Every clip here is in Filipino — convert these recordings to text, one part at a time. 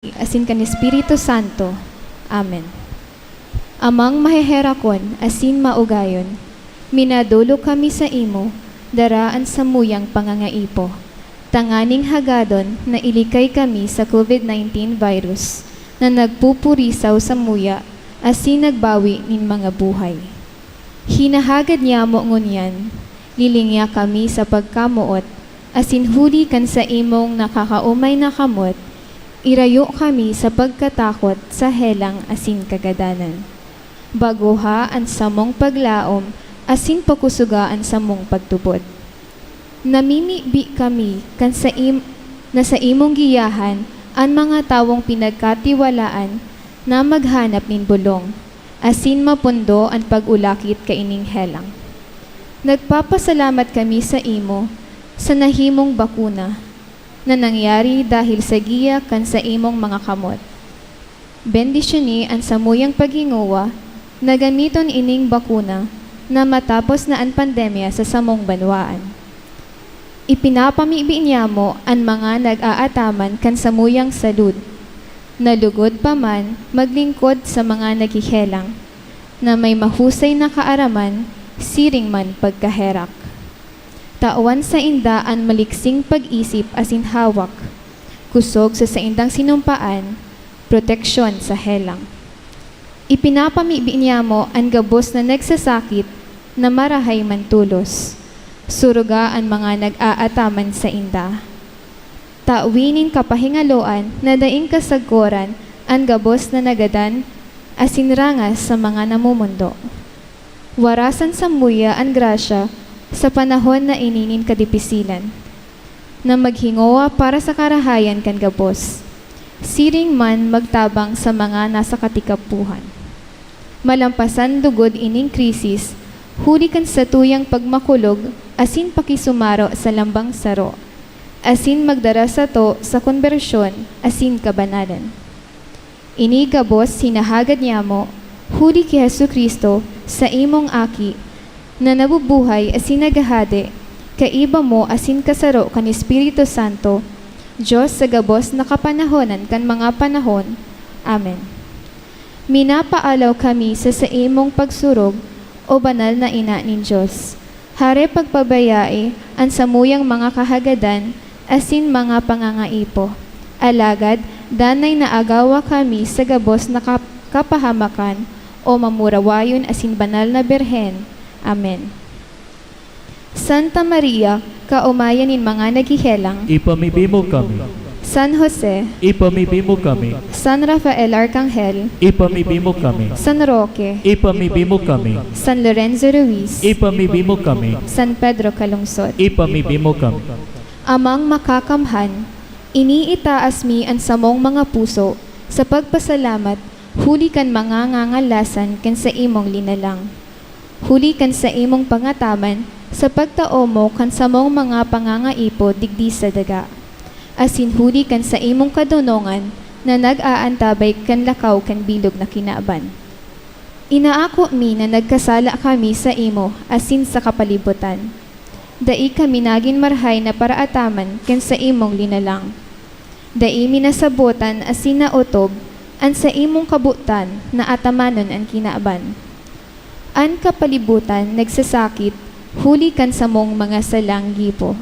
asin kan Espiritu Santo. Amen. Amang maheherakon asin maugayon, minadulo kami sa imo, daraan sa muyang pangangaipo. Tanganing hagadon na ilikay kami sa COVID-19 virus na nagpupurisaw sa muya asin nagbawi nin mga buhay. Hinahagad niya mo ngunyan, lilingya kami sa pagkamuot, asin huli kan sa imong nakakaumay na kamot, irayo kami sa pagkatakot sa helang asin kagadanan. Baguha ang samong paglaom, asin pakusugaan sa mong pagtubod. Namimibi kami kan na sa imong giyahan ang mga tawong pinagkatiwalaan na maghanap nin bulong, asin mapundo ang pag-ulakit kaining helang. Nagpapasalamat kami sa imo sa nahimong bakuna na nangyari dahil sa giya kan sa imong mga kamot. Bendisyoni ang samuyang paghinguwa na gamiton ining bakuna na matapos na ang pandemya sa samong banwaan. Ipinapamibi niya mo ang mga nag-aataman kan samuyang salud, nalugod pa man maglingkod sa mga naghihelang, na may mahusay na kaaraman, siring man pagkaherak. Tawan sa inda ang maliksing pag-isip asin hawak, kusog sa saindang sinumpaan, proteksyon sa helang. Ipinapamibi niya mo ang gabos na nagsasakit na marahay man tulos, suruga ang mga nag-aataman sa inda. Tawinin kapahingaloan na daing kasagkoran ang gabos na nagadan asin rangas sa mga namumundo. Warasan sa muya ang grasya sa panahon na ininin kadipisilan, na maghingowa para sa karahayan kan gabos, siring man magtabang sa mga nasa katikapuhan. Malampasan dugod ining krisis, huli kan sa tuyang pagmakulog, asin pakisumaro sa lambang saro, asin magdara sa to sa konbersyon, asin kabanalan. Ini gabos sinahagad niya mo, huli ki Jesucristo sa imong aki, na nabubuhay asin nagahade, kaiba mo asin kasaro kan Espiritu Santo, Diyos sa gabos na kapanahonan kan mga panahon. Amen. Minapaalaw kami sa imong pagsurog, o banal na ina nin Diyos. Hare pagpabayae ang samuyang mga kahagadan, asin mga pangangaipo. Alagad, danay na agawa kami sa gabos na kapahamakan, o mamurawayon asin banal na berhen. Amen. Santa Maria, kaumayan nin mga naghihelang, ipamibi mo kami. San Jose, Ipamibi mo kami. San Rafael Arcangel, Ipamibi mo kami. San Roque, Ipamibi mo kami. San Lorenzo Ruiz, Ipamibi mo kami. San Pedro Calungsod. Ipamibi mo kami. Amang makakamhan, iniitaas mi ang samong mga puso sa pagpasalamat, huli kan mga ngangalasan kan sa imong linalang. Huli kan sa imong pangataman, sa pagtao mo kan samong mga pangangaipo digdi sa daga. Asin huli kan sa imong kadunongan, na nag-aantabay kan lakaw kan bilog na kinaaban. Inaako mi na nagkasala kami sa imo, asin sa kapalibutan. Dai kami naging marhay na paraataman kan sa imong linalang. Dai minasabutan asin na utob, an sa imong kabutan na atamanon ang kinaaban. An kapalibutan nagsasakit, huli kan sa mong mga salang gipo.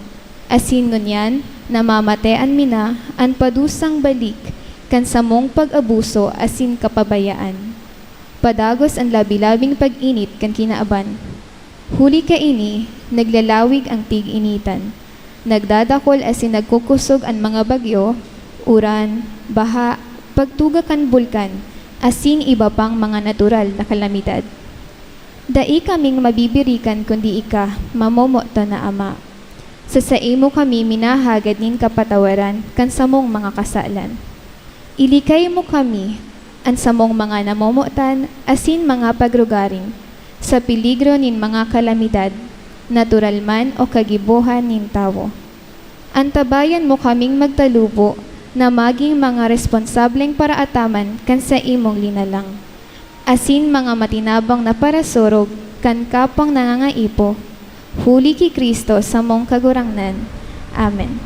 Asin ngunyan, namamatean mina, an padusang balik, kan sa mong pag-abuso asin kapabayaan. Padagos ang labi-labing pag-init kan kinaaban. Huli ka ini, naglalawig ang tig-initan. Nagdadakol asin nagkukusog ang mga bagyo, uran, baha, pagtuga kan bulkan, asin iba pang mga natural na kalamidad. Dai kaming mabibirikan kundi ika, mamomoto na Ama. Sa imo kami minahagad nin kapatawaran kan samong mga kasalan. Ilikay mo kami, ang samong mga namomotan, asin mga pagrugaring, sa peligro nin mga kalamidad, natural man o kagibuhan nin tawo. Antabayan mo kaming magtalubo, na maging mga responsableng paraataman kan sa imong linalang. Asin mga matinabang na parasurog kan kapang nangangaipo, huli ki Kristo sa mong kagurangnan. Amen.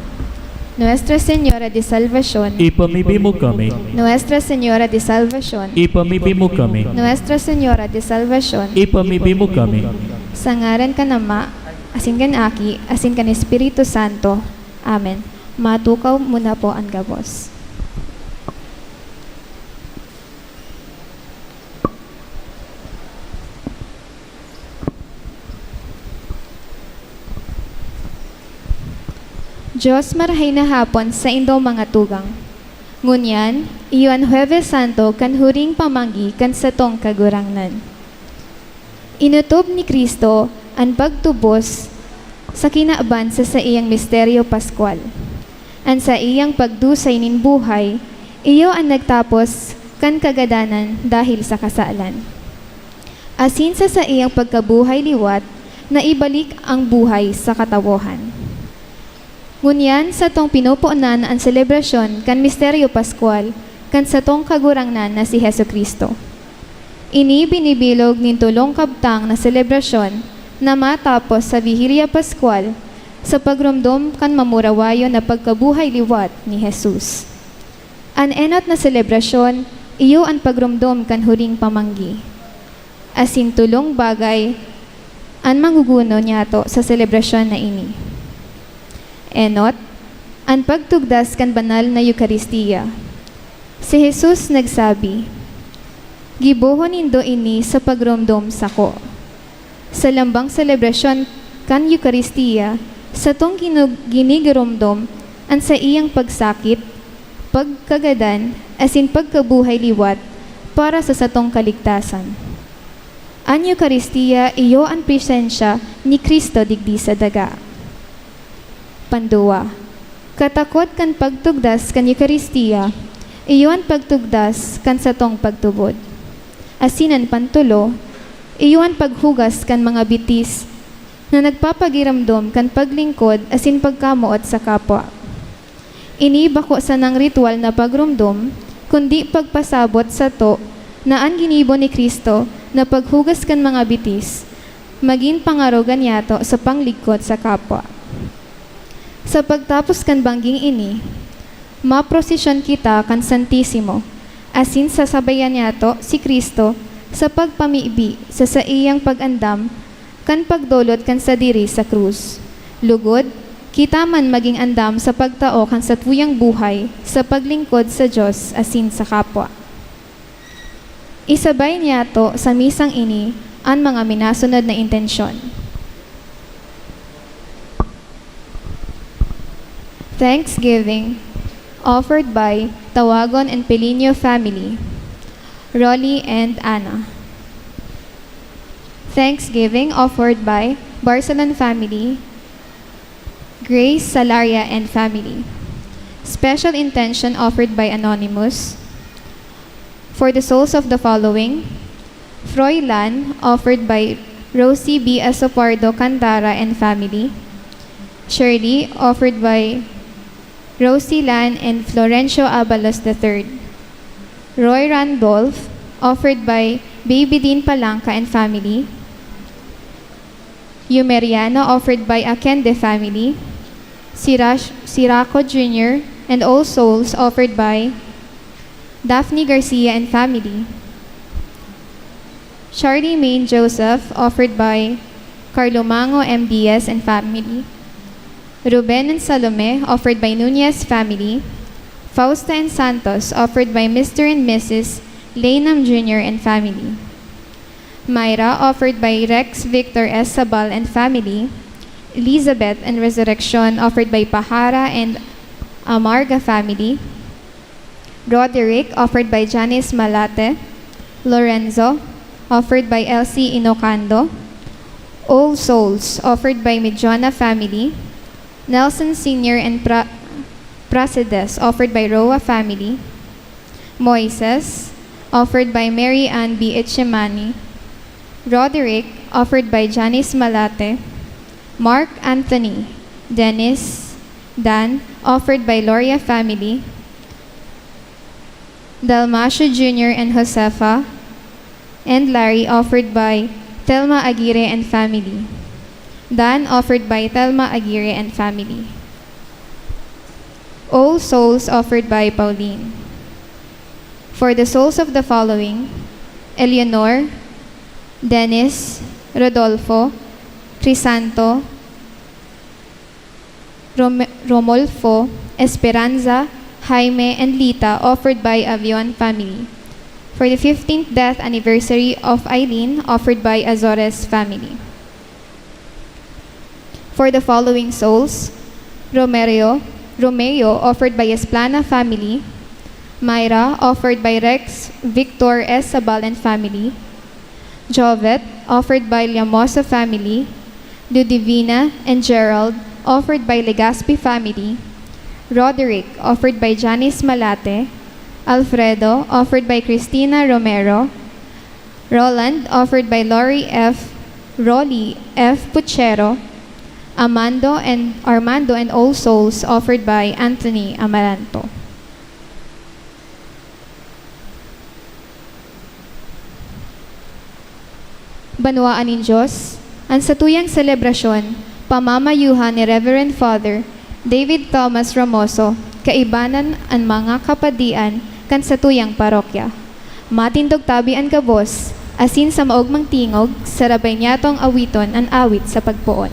Nuestra Señora de Salvación, ipamibigay mo kami. Nuestra Señora de Salvación, Ipamibigay mo kami. Nuestra Señora de Salvación, Ipamibigay mo kami. sa ngaran ka Ama, asin kan Aki, asin kan Espiritu Santo. Amen. Matukaw muna po ang gabos. Diyos marahay na hapon sa indo mga tugang. Ngunyan, iyon Huwebes Santo kan huring pamanggi kan satong kagurangnan. Inutob ni Kristo ang pagtubos sa kinaaban sa iyang misteryo Pascual. An sa iyang pagdusay nin buhay, iyo ang nagtapos kan kagadanan dahil sa kasalan. Asin sa iyang pagkabuhay liwat, na ibalik ang buhay sa katawohan. Ngunyan sa tong pinupunan ang selebrasyon kan misteryo Pascual kan sa tong kagurangnan na si Hesu Kristo. Ini binibilog nin tulong kabtang na selebrasyon na matapos sa Vigilia Pascual sa pagrumdom kan mamurawayo na pagkabuhay liwat ni Jesus. An enot na selebrasyon, iyo ang pagrumdom kan huring pamanggi. Asin tulong bagay ang manguguno niyato sa selebrasyon na ini. Enot, ang pagtugdas kan banal na Eukaristiya. Si Jesus nagsabi, gibuhon indo ini sa pagrumdom sako. Sa lambang selebrasyon kan Eukaristiya, sa tong ginigurumdom, ang sa iyang pagsakit, pagkagadan, asin pagkabuhay liwat, para sa satong kaligtasan. Ang Eukaristiya, iyo ang presensya ni Kristo digdi sa daga. Panduwa, katakot kan pagtugdas kan Eukaristiya, iyon pagtugdas kan satong pagtubod. Asinan pantulo, iyon paghugas kan mga bitis na nagpapagiramdom kan paglingkod asin pagkamuot sa kapwa. Ini bako sa nang ritual na pagrumdom, kundi pagpasabot sa to na ang ginibo ni Kristo na paghugas kan mga bitis, maging pangarogan yato sa panglingkod sa kapwa. Sa pagtapos kan bangging ini, maprosesyon kita kan Santissimo, asin sasabayan yato si Kristo sa pagpamibi sa iyang pag-andam kan pagdolot kan sa diri sa krus. Lugod, kita man maging andam sa pagtao kan sa tuyang buhay sa paglingkod sa Diyos asin sa kapwa. Isabay niyato sa misang ini ang mga minasunod na intensyon. Thanksgiving offered by Tawagon and Pelinio family, Rolly and Anna. Thanksgiving offered by Barcelon family, Grace, Salaria, and family. Special intention offered by Anonymous. For the souls of the following, Froilan offered by Rosie B. Asopardo Cantara and family. Shirley offered by Rosie Lan and Florencio Abalos III. Roy Randolph, offered by Baby Dean Palanca and family. Yumeriano, offered by Akende family. Siraco Jr. and All Souls, offered by Daphne Garcia and family. Charlie Main Joseph, offered by Carlo Mango MDS and family. Ruben and Salome, offered by Nunez family. Fausta and Santos, offered by Mr. and Mrs. Laynam Jr. and family. Myra, offered by Rex Victor S. Sabal and family. Elizabeth and Resurrection, offered by Pahara and Amarga family. Roderick, offered by Janice Malate. Lorenzo, offered by Elsie Inocando. All Souls, offered by Midjona family. Nelson Sr. and Pracedes, offered by Roa family. Moises, offered by Mary Ann B. Etchemani. Roderick, offered by Janice Malate. Mark Anthony, Dennis, Dan, offered by Loria family. Dalmasio Jr. and Josefa. And Larry, offered by Thelma Aguirre and family. Dan, offered by Thelma Aguirre and family. All Souls offered by Pauline. For the souls of the following: Eleanor, Dennis, Rodolfo, Crisanto, Romolfo, Esperanza, Jaime, and Lita, offered by Avion family. For the 15th death anniversary of Eileen, offered by Azores family. For the following souls: Romeo, offered by Esplana family. Myra, offered by Rex Victor S. Sabal and family. Jovet, offered by Llamosa family. Ludivina and Gerald, offered by Legaspi family. Roderick, offered by Janice Malate. Alfredo, offered by Cristina Romero. Roland, offered by Rolly F. Puchero. Armando and All Souls, offered by Anthony Amaranto. Banwaan ng Diyos, ang satuyang selebrasyon, pamamayuhan ni Reverend Father David Thomas Ramoso, kaibanan ang mga kapadian kan satuyang parokya. Matindog tabi ang gabos, asin sa maugmang tingog, sarabay niyatong awiton ang awit sa pagpuon.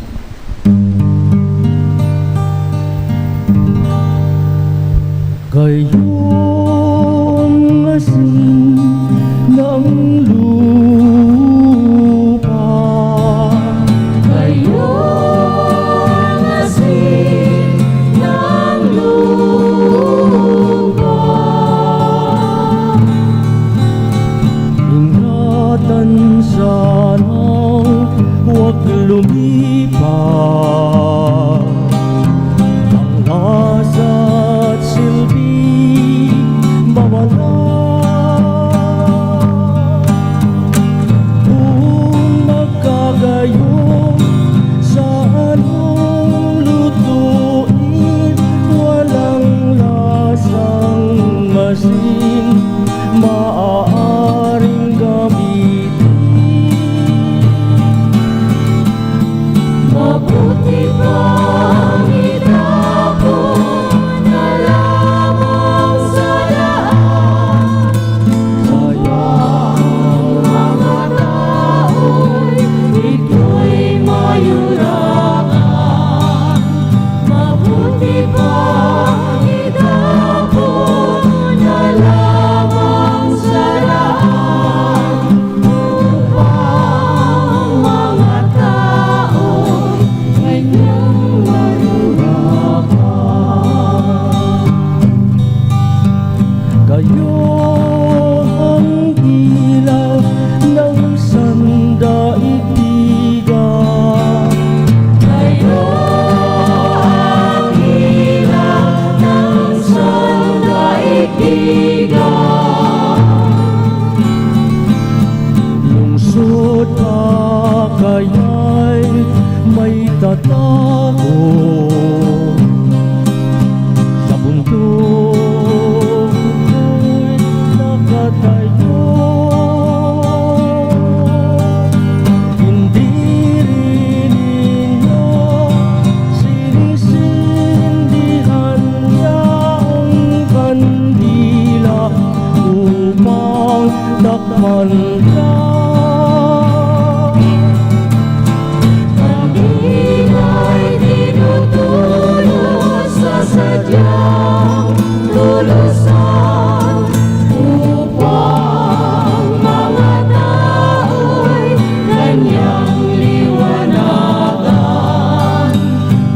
Kayong asin ng lupa, kayong asin ng lupa, ingatan sanang huwag lumipas. Ang lasa at silbi mawala. Kung magkagayong sa anong lutuin, walang lasang masin, maaaring gamitin. Mabuti pang itapon na lamang sa daan. Sayang mga tao'y ito'y mayurakan. Mabuti pang itapon na lamang sa daan, upang mga tao'y kanyang mayurakan. Kayo ang ilaw ng sandaigdigan. Kayo ang ilaw ng sandaigdigan. Lungsod pa kaya'y may tatago sa bundok ko'y nakatayo. Hindi rin ninyo sinisindihan niya ang kandila upang takpan ka. Kandila'y tinutulog sa sadyang lulusan, upang mga tao'y kanyang liwanagan.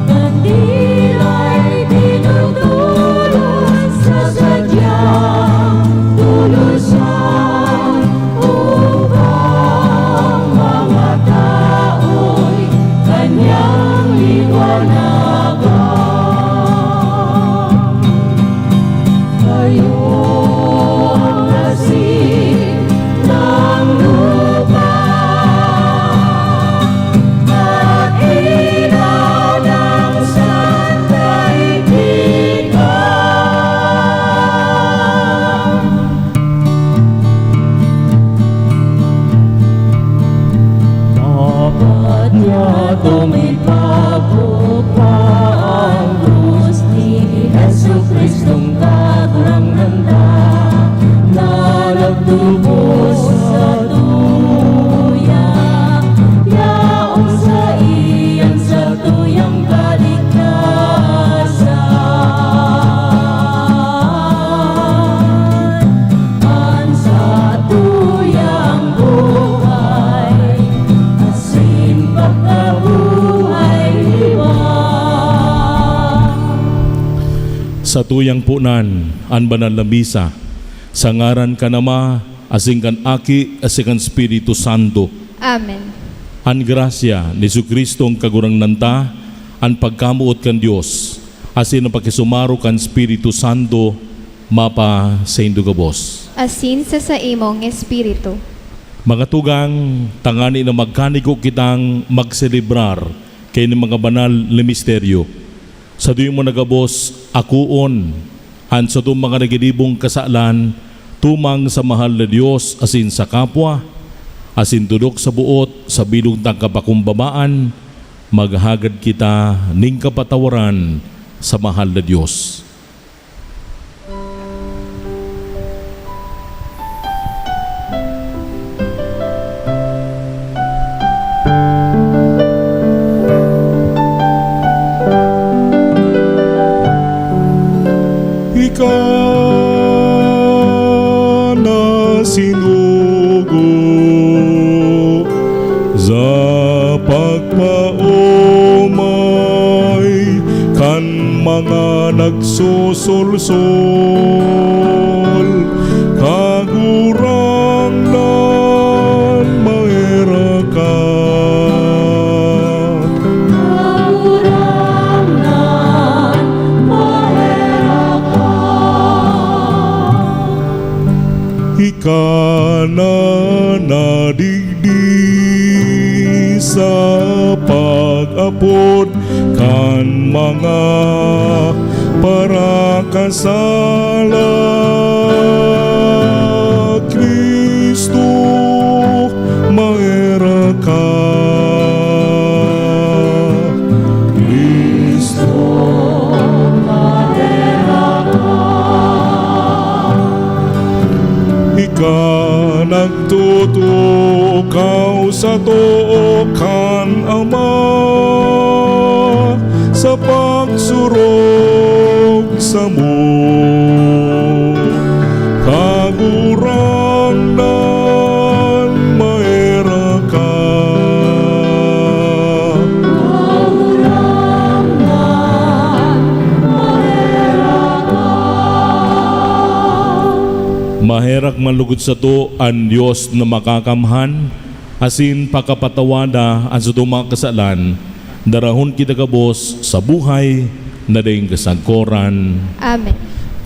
Kandila'y tinutulog sa sadyang lulusan, upang sa tuyang punan, an banal na misa, sa ngaran ka nama, asing kan aki, asing kan Espiritu Santo. Amen. An grasya ni Jesucristo ang kagurang nanta, an pagkamuot kan Dios, asin ang pakisumaro kan Espiritu Santo, mapa sa indugabos. Asin sa imong espiritu. Mga tugang, tangani na magkanigo kitang magselebrar kay ni mga banal na misteryo. Sa duyo mo nagabos, akuon, an sa itong mga nagilibong kasalan, tumang sa mahal na Diyos asin sa kapwa, asin tudok sa buot, sa bilog ng kapakumbabaan, maghagad kita ning kapatawaran sa mahal na Diyos. Ika na sinugo sa pagpaumay kan mga nagsusulsol kagurang nan maera ka. Ika na nadigdi sa pag-apod kan mga parakasala. Kristo, maera ka. Kristo, ika nagtutukaw sa tuo kan Ama sa pagsurog sa mo kagurang nan maera ka. Maherak manlugod sa to ang Diyos na makakamhan, asin pakapatawada ang sa mga kasalan, darahon kita kabos sa buhay na daing kasagkoran. Amen.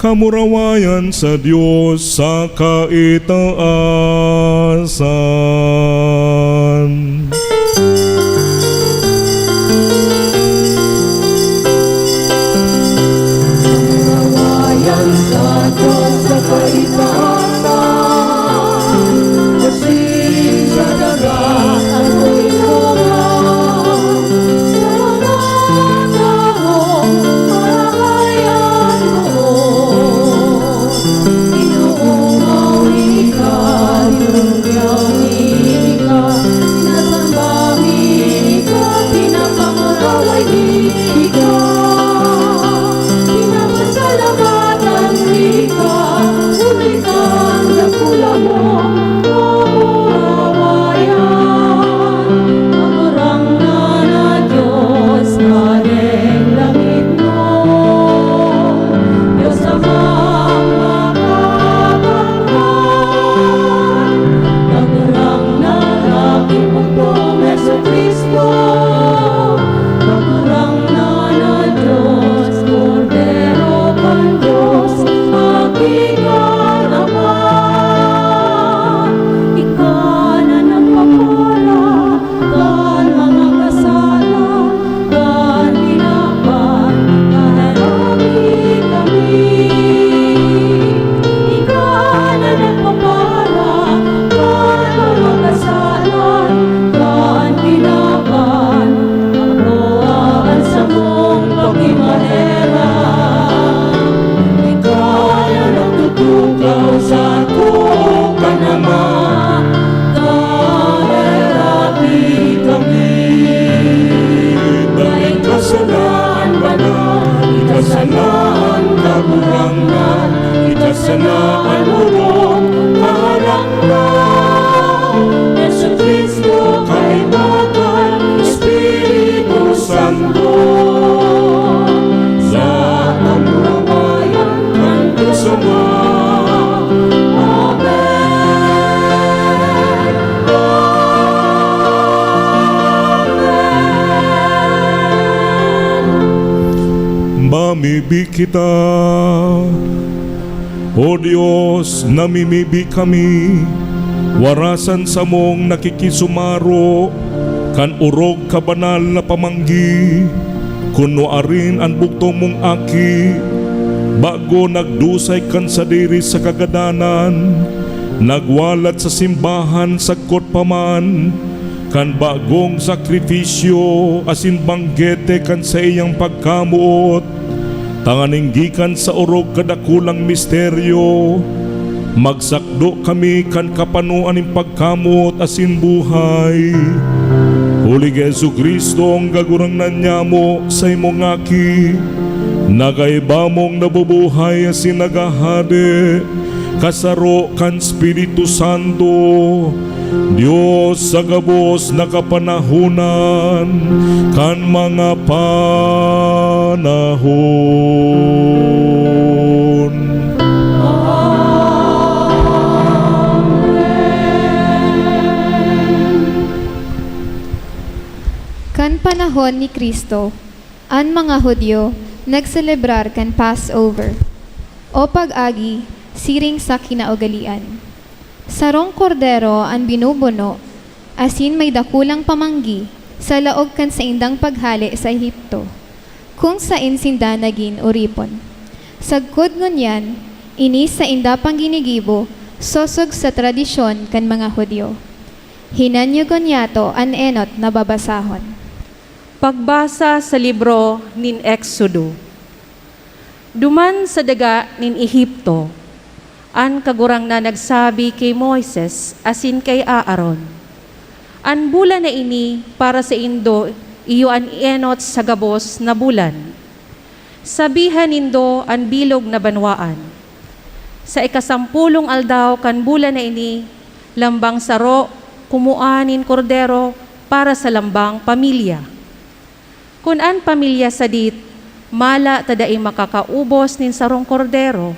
Kamurawayan sa Diyos sa kaitaasan. Kawayan sa Diyos sa kaitaasan, kasing sa dagat ako'y lumaw. Sa mga taong marahayan mo, inuumawi ka, inuumawi ka, sinasambahin ka, pinapangaraway ka. Pinapasalamatan ka, uli kang nakula mo, kamurawayan. Magurang na na Diyos, kaling langit mo. Diyos amang makakamtan, magurang na aking pugpong Jesucristo. Magurang na na Diyos, Kordero kan Diyos, aking Ama. Ikaw na nagpapala kan mga kasalan, kan binaban, kaharami kami. Ikaw na nagpapala kan mga kasalan, kan binaban, pagbuhaan sa mong pagimahera. Ikaw na nagtutuklaw sa tuong kanama, kaherapi kami. Dahil kasalaan banal, ikasalaan kaburangan, ikasalaan urong karanggan. Jesucristo kay bakal, Espiritu Santo, sa kamurawayan namimibi kita. O Diyos, namimibi kami, warasan sa mong nakikisumaro, kan urog ka banal na pamanggi, kuno arin ang bugtong mong aki, bago nagdusay kan sa diri sa kagadanan, nagwalat sa simbahan sagkot paman, kan bagong sakripisyo asin banggete kan sa iyang pagkamuot, tanganinggikan sa urog kadakulang misteryo, magsakdo kami kan kapanuan ng pagkamot asin buhay. Huli Jesu Kristo ang gagurangnan niya mo sa imong aki, nagaiba mong nabubuhay asin nagahade, kasaro kan Espiritu Santo, Diyos sa gabos na kapanahunan, kan mga panahon. Kan panahon ni Kristo, ang mga Hudyo nagselebrar kan Passover o pag-agi siring sa kinaugalian. Sarong kordero ang binubuno, asin may dakulang pamanggi sa laog kan sa indang paghali sa Ehipto, kung sa insinda nagin uripon. Sagkod ngunyan, ini sa inda pang ginigibo, sosog sa tradisyon kan mga Hudyo. Hinanyugon yato an enot na babasahon. Pagbasa sa libro nin Exodo. Duman sa daga nin Ehipto, an kagurang na nagsabi kay Moises asin kay Aaron, an bulan na ini para sa indo iyo an ienot sa gabos na bulan. Sabihan nindo an bilog na banwaan. Sa ikasampulong aldaw kan bulan na ini, lambang saro, kumuanin kordero para sa lambang pamilya. Kun an pamilya sadit, mala tadai makakaubos nin sarong kordero,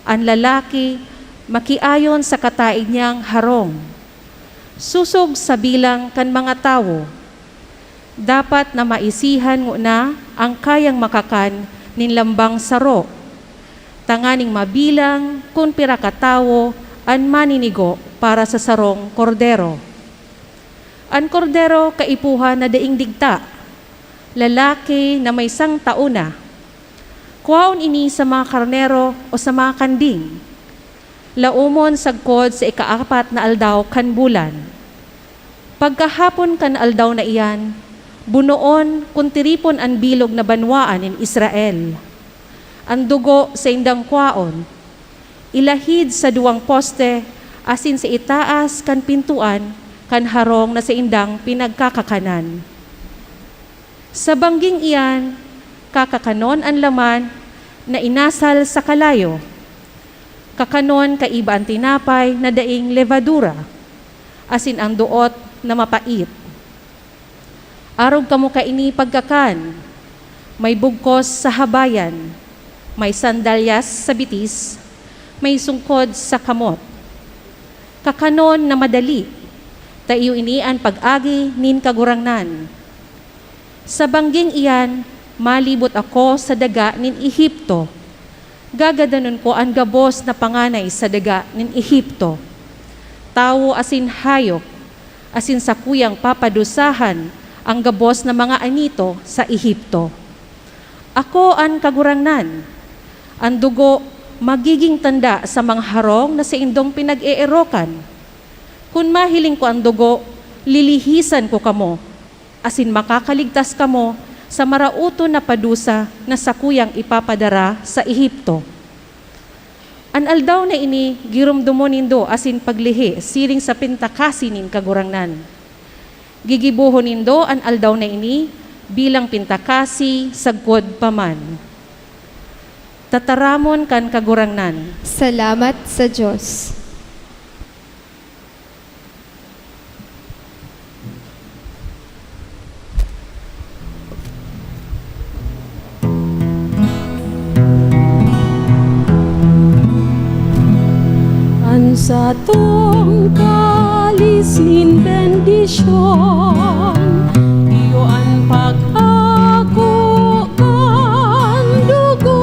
ang lalaki makiayon sa kataig niyang harong. Susog sa bilang kan mga tao. Dapat na maisihan mo na ang kayang makakan nin lambang saro. Tanganing mabilang kung pira katawo ang maninigo para sa sarong kordero. Ang kordero kaipuhan na daing digta, lalaki na may 100 tauna. Kuwaon ini sa mga karnero o sa mga kanding. Laumon sagkod sa ika-4 na aldaw kan bulan. Pagkahapon kan aldaw na iyan, bunoon kung tiripon ang bilog na banwaan in Israel. Ang dugo sa indang kwaon, ilahid sa 2 poste, asin sa itaas kan pintuan, kan harong na sa indang pinagkakakanan. Sa bangging iyan, kakakanon ang laman na inasal sa kalayo. Kakanon kaiba ang tinapay na daing levadura, asin ang duot na mapait. Arog kamo kaini pagkakan, may bugkos sa habayan, may sandalyas sa bitis, may sungkod sa kamot. Kakanon na madali, tayo inian pag-agi nin kagurangnan. Sa bangging iyan, malibot ako sa daga nin Ehipto. Gagadanon ko ang gabos na panganay sa daga nin Ehipto. Tawo asin hayop, asin sa kuyang papadusahan ang gabos na mga anito sa Ehipto. Ako ang kagurangnan. Ang dugo magiging tanda sa mga harong na sa indong pinag-eerokan. Kung mahiling ko ang dugo, lilihisan ko kamo, asin makakaligtas kamo sa marauto na padusa na sakuyang ipapadara sa Ehipto. An aldaw na ini, girumdumo nindo asin paglihi, siring sa pintakasi nin kagurangnan. Gigibuho nindo an aldaw na ini, bilang pintakasi, sagkod paman. Tataramon kan kagurangnan. Salamat sa Diyos. Sa tong kalisin bendisyon, iyo ang pag-ako kan dugo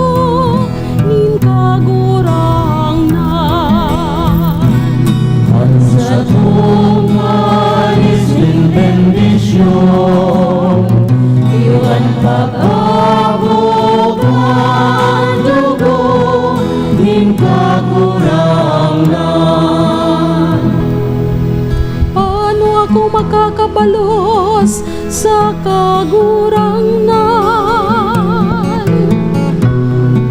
makakabalos sa kagurangnan.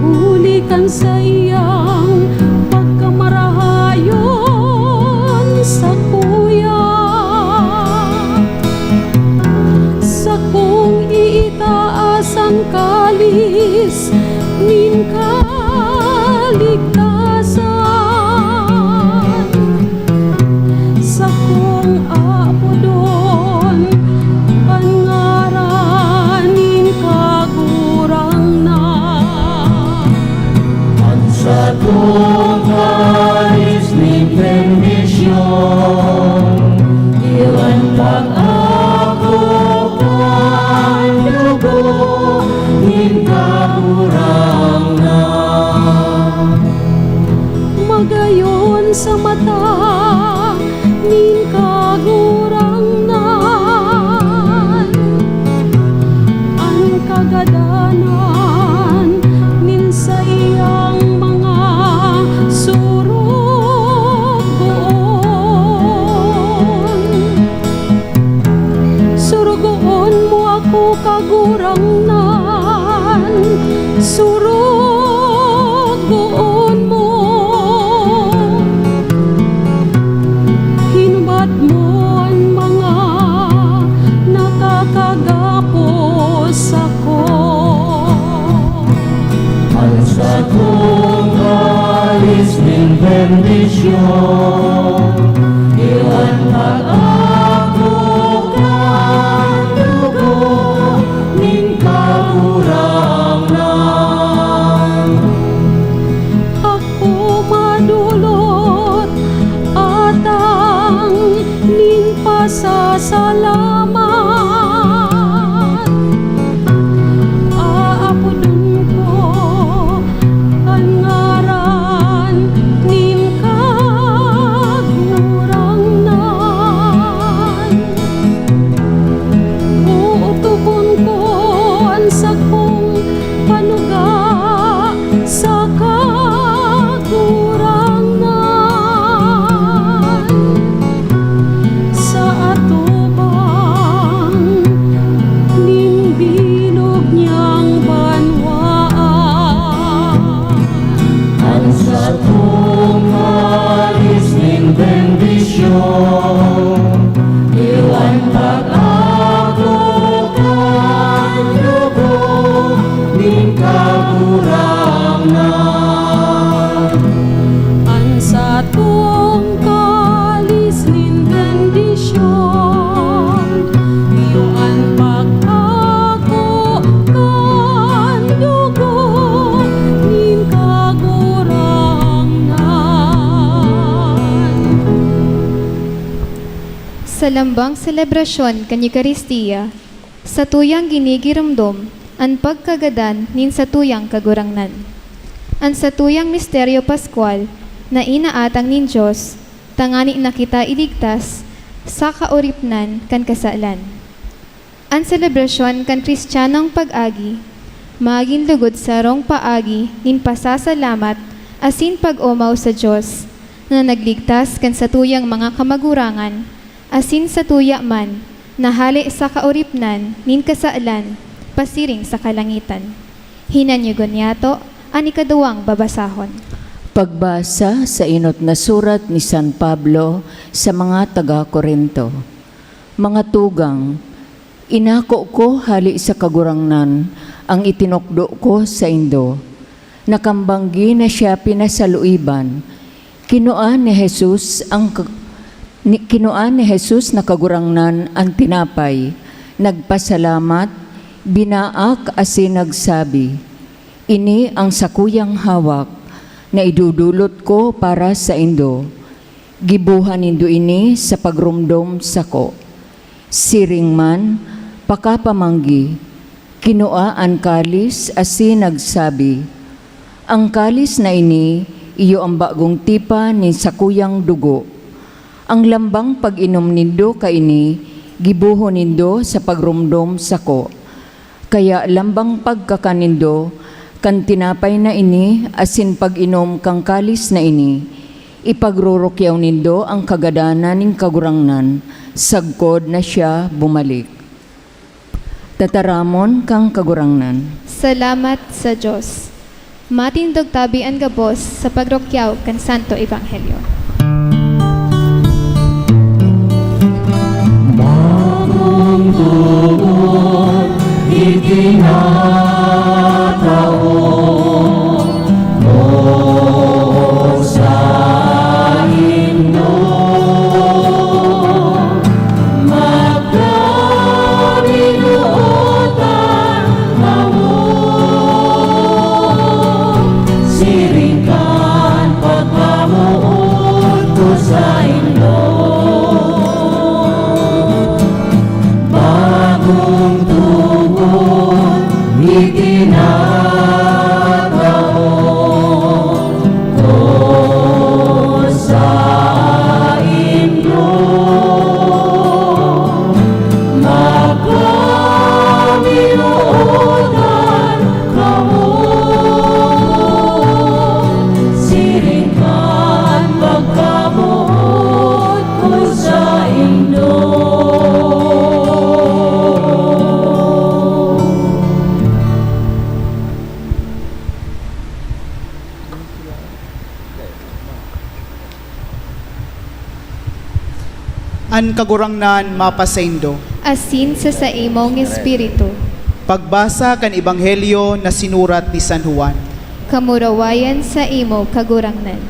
Ulikan sa iyang pagkamarahayon sa kuya, sa kung iitaasan kalis nin kaligtasan, sa kung apodon pangaranin kagurangnan. Sa tungalis ni bendisyon, iwan pag-ako kan dugo, nin kagurangnan. Magayon sa mata nin kagurangnan, ang kagadanan nin sa iyang mga surugoon. Surugoon mo ako kagurangnan, surugoon mo. Hinubad mo ang mga nakakagapos ako. Sa tungalis ni bendisyon, iwan pag-ako kan dugo, nin kagurangnan. Ako madulot atang nin pasasalamat. Aapodon ko ang ngaran nin kagurangnan. Uutubon ko ang sakong panuga sa kagurangnan, sa atubang nin bilog niyang banwaan. Sa tungalis ni bendisyon, iwan pag-ako kan dugo, nin kagurangnan. Ang sa tuong kalis nin bendisyon, iyon pag-ako kan dugo nin kagurangnan. Sa lambang selebrasyon kan Eucharistia, sa tuyang ginigiramdom, ang pagkagadan nin sa tuyang kagurangnan. Ang sa tuyang misteryo Pascual, na inaatang nin Diyos, tangani na kita iligtas, sa kauripnan kan kasalan. Ang selebrasyon kan Kristiyanong pag-agi, maging lugod sa rong paagi nin pasasalamat, asin pag-umaw sa Diyos, na nagligtas kan sa tuyang mga kamagurangan, asin sa tuya man, nahali sa kauripnan, nin kasaalan, pasiring sa kalangitan. Hinanyugon yato, ang ikaduwang babasahon. Pagbasa sa inot na surat ni San Pablo sa mga taga-Korinto. Mga tugang, inako ko hali sa kagurangnan ang itinukdo ko sa Indo. Nakambanggi na siya pinasaluiban. Kinuan ni Jesus na kagurangnan ang tinapay. Nagpasalamat, binaak asin nagsabi, ini ang sakuyang hawak na idudulot ko para sa Indo. Gibuhan nindo ini sa pagrumdom sako. Siring man, pakapamanggi, kinua ang kalis asin nagsabi, ang kalis na ini, iyo ang bagong tipa ni sakuyang dugo. Ang lambang pag-inom nindo kaini, gibuhon nindo sa pagrumdom sako. Kaya lambang pagkakanindo, kan tinapay na ini, asin pag-inom kang kalis na ini, Ipagrurukyaw nindo ang kagadanan ning kagurangnan, sagkod na siya bumalik. Tataramon kang kagurangnan. Salamat sa Diyos. Matindog tabi ang gabos sa pagrokyaw kan Santo Ebanghelyo. Siringkan pagkamuot ko sa inyo. Bagong tugon, itinatahon ko sa inyo. Magkamiuotan kamo, siringkan pagkamuot ko sa inyo. An kagurangnan mapasaindo. Asin sa imong espiritu. Pagbasa kan Ebanghelyo na sinurat ni San Juan. Kamurawayan sa imo kagurangnan.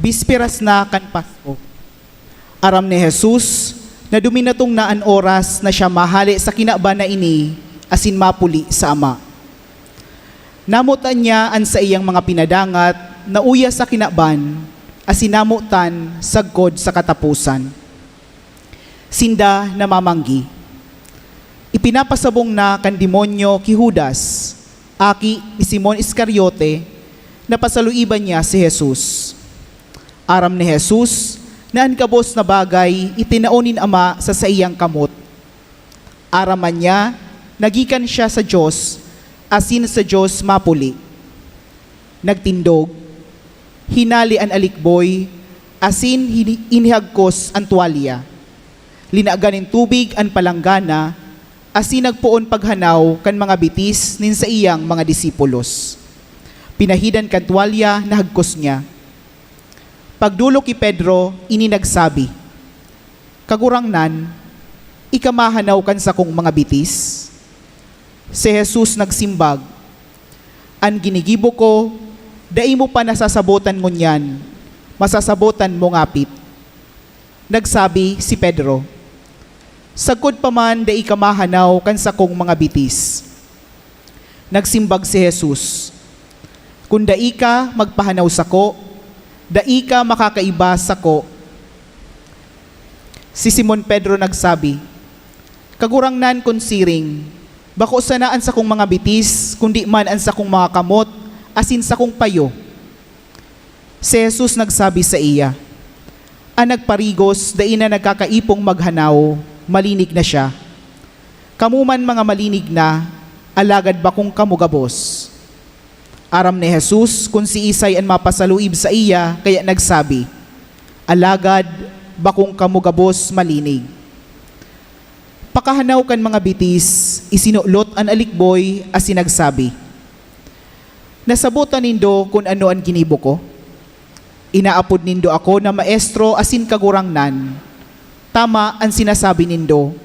Bisperas na kan Pasko. Aram ni Jesus na duminatong naan oras na siya mahali sa kinaban na ini asin mapuli sa Ama. Namutan niya an sa iyang mga pinadangat na uya sa kinaban asin namutan sagkod sa katapusan. Sinda namamanggi. Ipinapasabong na kan demonyo ki Judas, aki ni Simon Iscariote, na pasaluiban niya si Jesus. Aram ni Jesus na ankabos na bagay itinaonin Ama sa saiyang kamot. Araman niya, nagikan siya sa Diyos, asin sa Diyos mapuli. Nagtindog, hinali an alikboy, asin inihagkos ang tuwalya. Linaganin tubig ang palanggana, asin nagpuon paghanaw kan mga bitis nin sa iyang mga disipulos. Pinahidan kan tuwalya na hagkos niya. Pagdulo ki Pedro, ini nagsabi, "Kagurangnan, ikamahanaw kan sa kong mga bitis." Si Jesus nagsimbag, "An ginigibo ko, dai mo pa nasasabotan ngunyan, masasabotan mo ngapit." Nagsabi si Pedro, "Sagkod pa man dai kamahanaw kan sa kong mga bitis." Nagsimbag si Jesus, "Kung dai ka magpahanaw sako, dai ka makakaiba sako." Si Simon Pedro nagsabi, "Kagurangnan kun siring, bako sanaan sa kong mga bitis, kundi man an sa kong mga kamot, asin sa kong payo." Si Jesus nagsabi sa iya, "Ang nagparigos, dai na nagkakaipong maghanaw, malinig na siya. Kamu man mga malinig na, alagad bakong kamugabos." Aram ni Jesus kung si Isay ang mapasaluib sa iya, kaya nagsabi, "Alagad, bakong kamugabos malinig." Pakahanaw kan mga bitis, isinulot an alikboy as sinagsabi, "Nasabutan nindo kung ano ang ginibo ko. Inaapod nindo ako na maestro asin kagurangnan. Tama ang sinasabi nindo,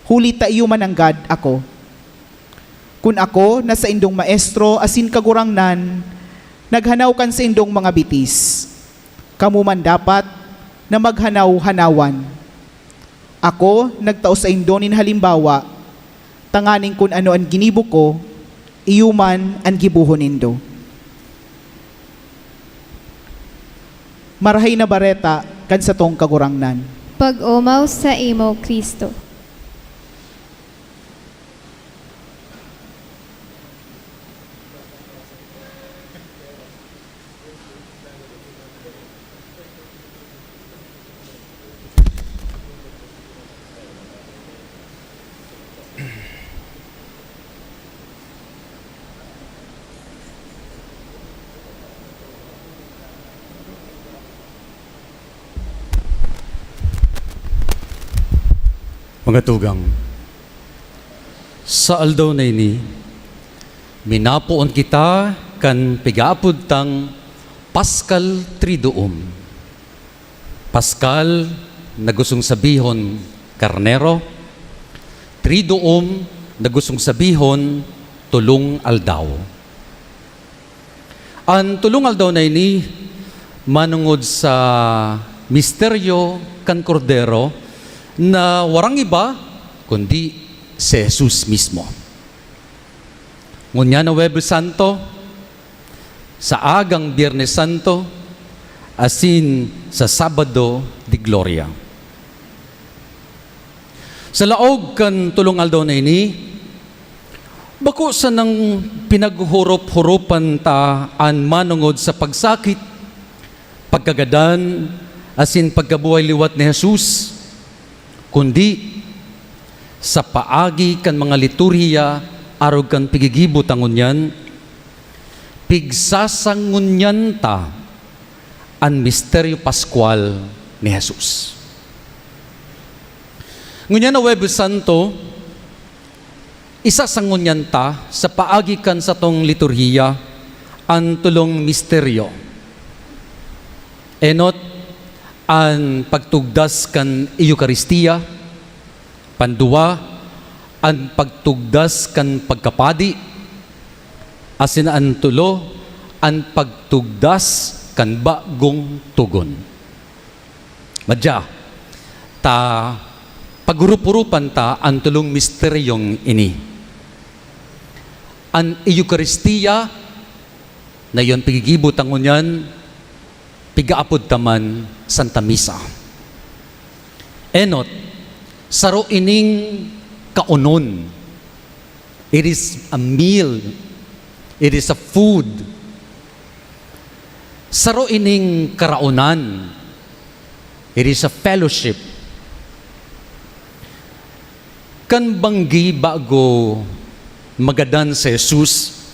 huli tayo mananggad ako. Kung ako nasa indong maestro asin kagurangnan, naghanaw kan sa indong mga bitis. Kamu man dapat na maghanaw-hanawan. Ako nagtao sa indonin halimbawa, tanganing kung ano ang ginibo ko, iyuman ang gibuhon nindo." Marahay na bareta kan sa tong kagurangnan. Pag-umaw sa imo, Kristo. Mga tugang, sa aldaw na ini, minapuon kita kan pigapod tang Paskal Triduum. Paskal na gustong sabihon karnero, Triduum na gustong sabihon tulong aldaw. Ang tulong aldaw na ini manungod sa misteryo kan kordero na warang iba kundi si Jesus mismo. Ngunya na Huwebes Santo, sa agang Biyernes Santo, asin sa Sabado di Gloria. Sa laog kan tulong aldaw na ini, bako sa nang pinaghurup-hurupan ta an manungod sa pagsakit, pagkagadan, asin pagkabuhay liwat ni Jesus, kundi sa paagi kan mga liturhiya arog kan pigigibot ang unyan, pigsasangunyan ta ang misteryo Pascual ni Jesus. Ngunyan na Huwebes Santo, isasangunyan ta sa paagi kan sa tong liturhiya ang tulong misteryo. Enot, ang pagtugdas kan Eucharistia, pandua, ang pagtugdas kan pagkapadi, asin ang tulo, ang pagtugdas kan bagong tugon. Madya, ta pagurup-urupan ta ang tulong misteryong ini. Ang Eucharistia, na yon pigigibot ang unyan, pigaapod taman Santa Misa. Enot, saro ining kaunon. It is a meal. It is a food. Saro ining karaunan. It is a fellowship. Kan banggi bago magadan sa Jesus,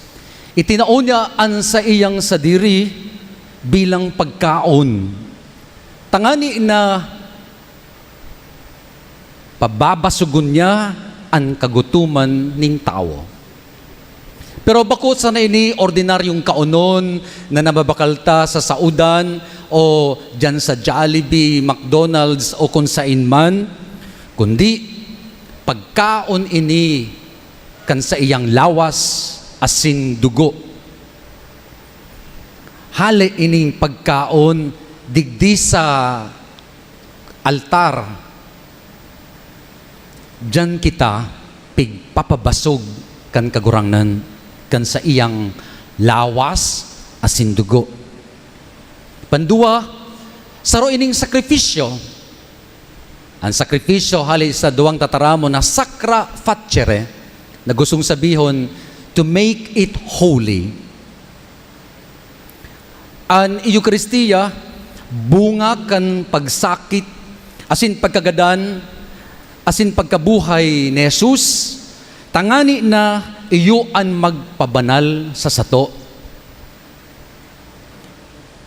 itinao niya an sa iyang sadiri bilang pagkaon. Tangani na pababasugon niya ang kagutuman ning tao. Pero bako sa na ini ordinaryong kaunon na nababakalta sa saudan o dyan sa Jollibee, McDonald's o kung sain man, kundi pagkaon ini kan sa iyang lawas asin dugo. Hali ining pagkaon digdi sa altar. Diyan kita pigpapabasog kan kagurangnan kan sa iyang lawas asin dugo. Pandua, saro ining sakripisyo. Ang sakripisyo hali sa duwang tataramo na sacra facere, na gustong sabihon to make it holy. Ang Eucharistia, bunga kan pagsakit, asin pagkagadan, asin pagkabuhay ni Jesus, tangani na iyo ang magpabanal sa sato.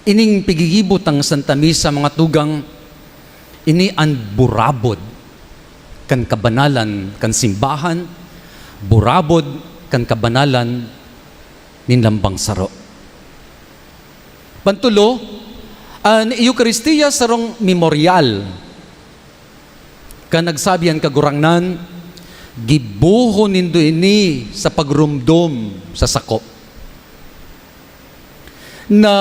Ining pigigibot ang Santa Misa, mga tugang, ini ang burabod kan kabanalan kan simbahan, burabod kan kabanalan nin lambang saro. Pantulo, ang Eucharistia sarong memorial. Kan nagsabi ang kagurangnan, gibuhon nindo ini sa pagrumdom sa sako. Na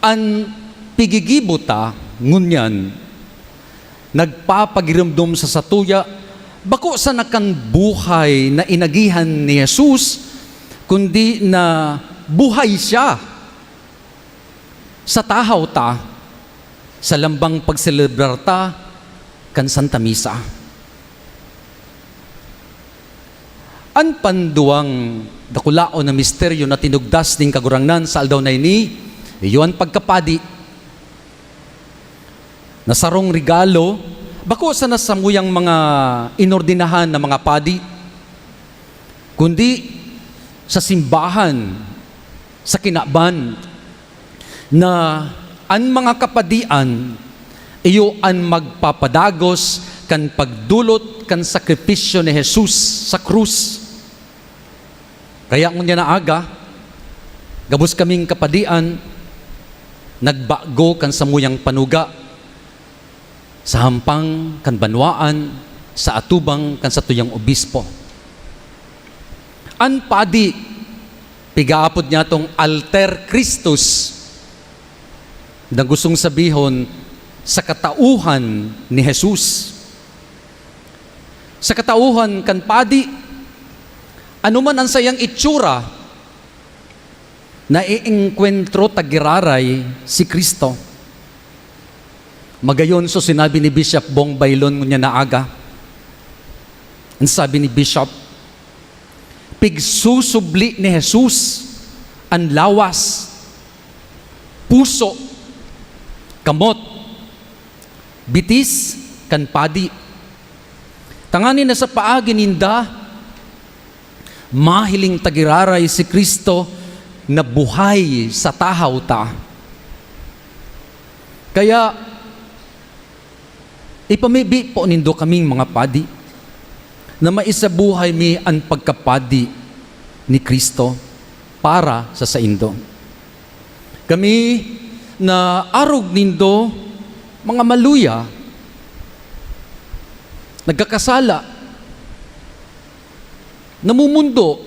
ang pigigibota ngunyan, nagpapagiramdom sa satuya, bako sa nakan buhay na inagihan ni Jesus, kundi na buhay siya sa tahaw ta, sa lambang pagselebrar ta, kan Santa Misa. An panduang dakulao na misteryo na tinugdas ning kagurangnan sa aldaw na ini, iyon pagkapadi. Nasarong regalo, bako sa nasamuyang mga inordinahan na mga padi, kundi sa simbahan, sa kinaban, na ang mga kapadian, iyo ang magpapadagos kan pagdulot kan sakripisyo ni Jesus sa krus. Kaya ngunya na aga, gabos kaming kapadian, nagbago kan samuyang panuga, sa hampang kan banwaan, sa atubang kan satuyang obispo. An padi, pigaapod niya tong alter Christus, na gustong sabihon sa katauhan ni Jesus. Sa katauhan kan padi, anuman ang sayang itsura, na iengkwentro tagiraray si Kristo. Magayon so sinabi ni Bishop Bong Bailon ngunya na aga. Ang sabi ni Bishop, pigsusubli ni Jesus ang lawas, puso, kamot, bitis, kan padi. Tanganin na sa paagi ninda, mahiling tagiraray si Kristo na buhay sa tahaw ta. Kaya, ipamibi po nindo kaming mga padi na maisabuhay mi ang pagkapadi ni Kristo para sa saindo. Kami na arog nindo, mga maluya, nagkakasala, namumundo,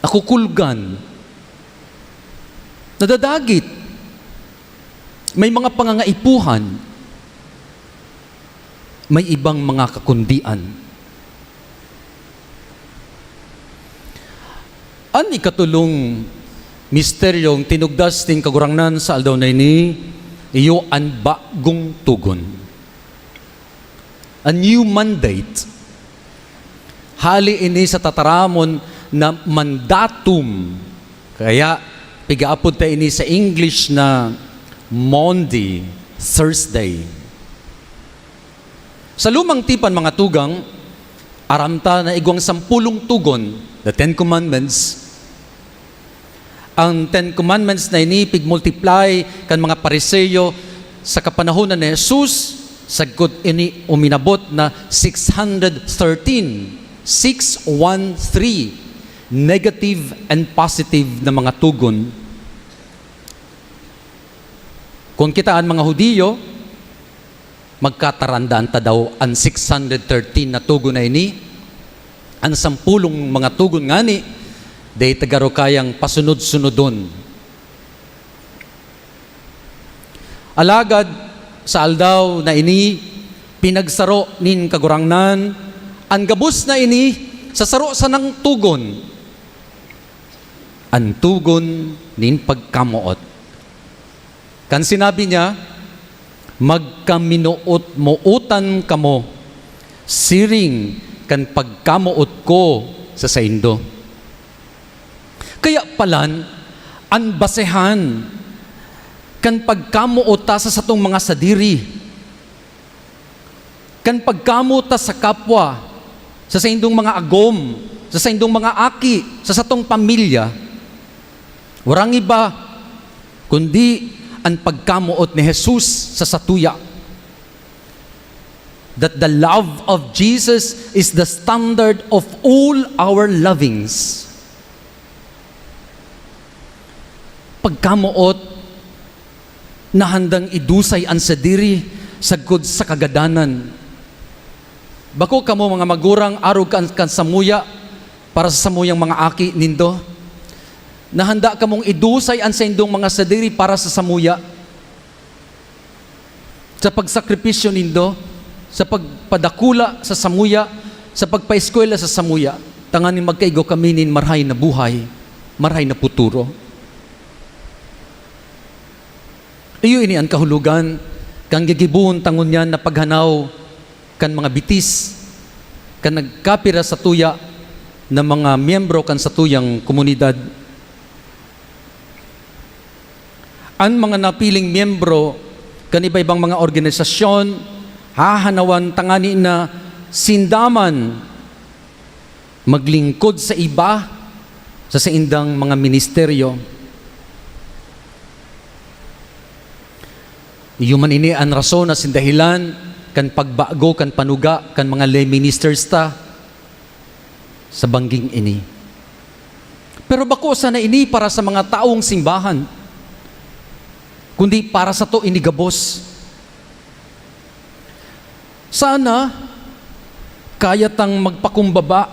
nakukulgan, nadadagit, may mga pangangaipuhan, may ibang mga kakundian. An ikatulong misteryong tinugdas ting kagurangnan sa aldaw na ini, iyo an bagong tugon. A new mandate. Hali ini sa tataramon na mandatum. Kaya pigaapod ta ini sa English na Maundy Thursday. Sa lumang tipan mga tugang, aramta na igwang 10 tugon, the 10 Commandments. Ang 10 Commandments na ini pig-multiply kan mga Pariseyo sa kapanahonan ni Jesus, sagkod ini uminabot na 613, 613 negative and positive na mga tugon. Kung kitaan mga Hudiyo, magkatarandaan ta daw ang 613 na tugon na ini, ang 10 mga tugon nga ni, day tagaro kayang pasunod-sunodon. Alagad sa aldaw na ini, pinagsaro nin kagurangnan, ang gabos na ini, sa saro sa nang tugon, ang tugon nin pagkamuot. Kan sinabi niya, magkaminuot-muutan kamo, siring kan pagkamuot ko sa saindo. Kaya palan, ang basehan kan pagkamuota sa satong mga sadiri, kan pagkamuota sa kapwa, sa saindong mga agom, sa saindong mga aki, sa satong pamilya, warang iba, kundi ang pagkamuot ni Jesus sa satuya. That the love of Jesus is the standard of all our lovings. Pagkamuot na handang idusay ang sadiri sagod sa kagadanan. Bako kamo mga magurang arog kan samuya para sa samuyang mga aki nindo. Nahanda kamong idusay ang sa indong mga sadiri para sa samuya. Sa pagsakripisyo nindo, sa pagpadakula sa samuya, sa pagpaeskwela sa samuya, tanganin magkaigo kami nin marhay na buhay, marhay na puturo. Iyo ini ang kahulugan, kang gigibuhon tangon yan na paghanaw kan mga bitis, kan nagkapira sa tuya na mga miyembro kan sa tuyang komunidad. Ang mga napiling miyembro kan iba-ibang mga organisasyon, hahanawan tangani na sindaman maglingkod sa iba sa saindang mga ministeryo. Yuman ini ang rason na sindahilan kan pagbago, kan panuga, kan mga lay ministers ta sa bangging ini. Pero bako sana ini para sa mga taong simbahan, kundi para sa to inigabos. Sana kaya tang magpakumbaba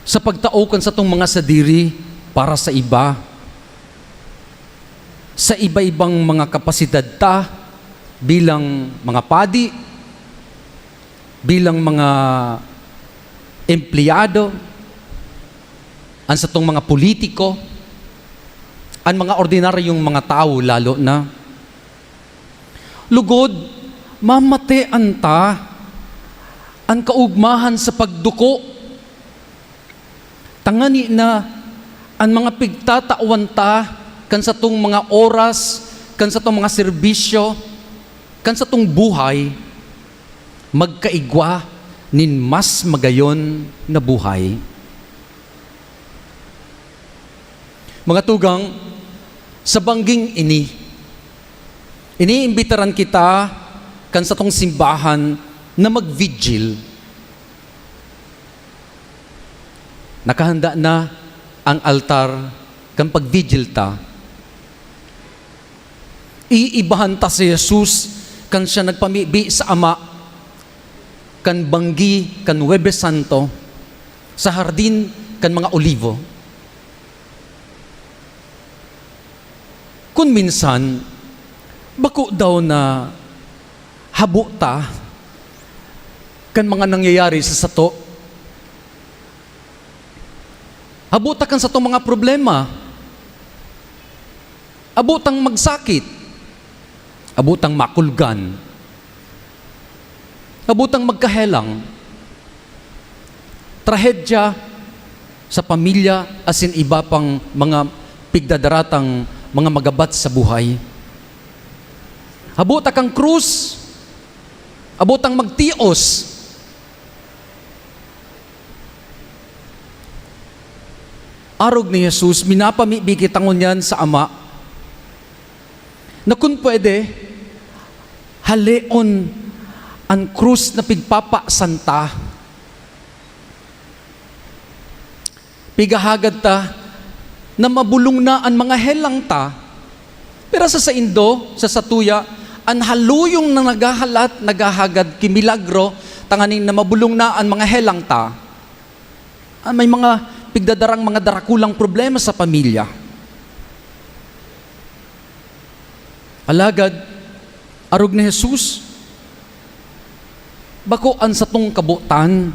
sa pagtaokan sa tong mga sadiri para sa iba, sa iba-ibang mga kapasidad ta bilang mga padi, bilang mga empleyado, ang sa tong mga politiko, ang mga ordinaryong mga tao lalo na. Lugod, mamatean ta ang kaugmahan sa pagduko. Tangani na ang mga pigtatawan ta kan sa tong mga oras, kan sa tong mga serbisyo, kan sa tong buhay, magkaigwa nin mas magayon na buhay. Mga tugang, sa bangging iniimbitaran kita kan sa tong simbahan na mag-vigil. Nakahanda na ang altar kan pag-vigil ta. Iibahan ta si Jesus kan siya nagpamibi sa Ama, kan banggi, kan Huwebes Santo, sa hardin, kan mga olivo. Kung minsan, bako daw na habo ta kan mga nangyayari sa sato. Habo ta kan sa itong mga problema. Abutang magsakit. Abutang makulgan. Abutang magkahelang. Trahedya sa pamilya asin iba pang mga pigdadaratang mga magabat sa buhay. Abuta kang krus. Abutang magtios. Arog ni Jesus, minapamibigitangon yan sa Ama, na kung pwede, haleon ang krus na pigpapasanta. Pigahagad ta na mabulong na ang mga helang ta. Pero sa Indo, sa Satuya, ang haluyong na nagahalat, nagahagad kimilagro, tanganing na mabulong na ang mga helang ta. May mga pigdadarang mga darakulang problema sa pamilya. Alagad, arog ni Jesus, bako an sa tong kabutan,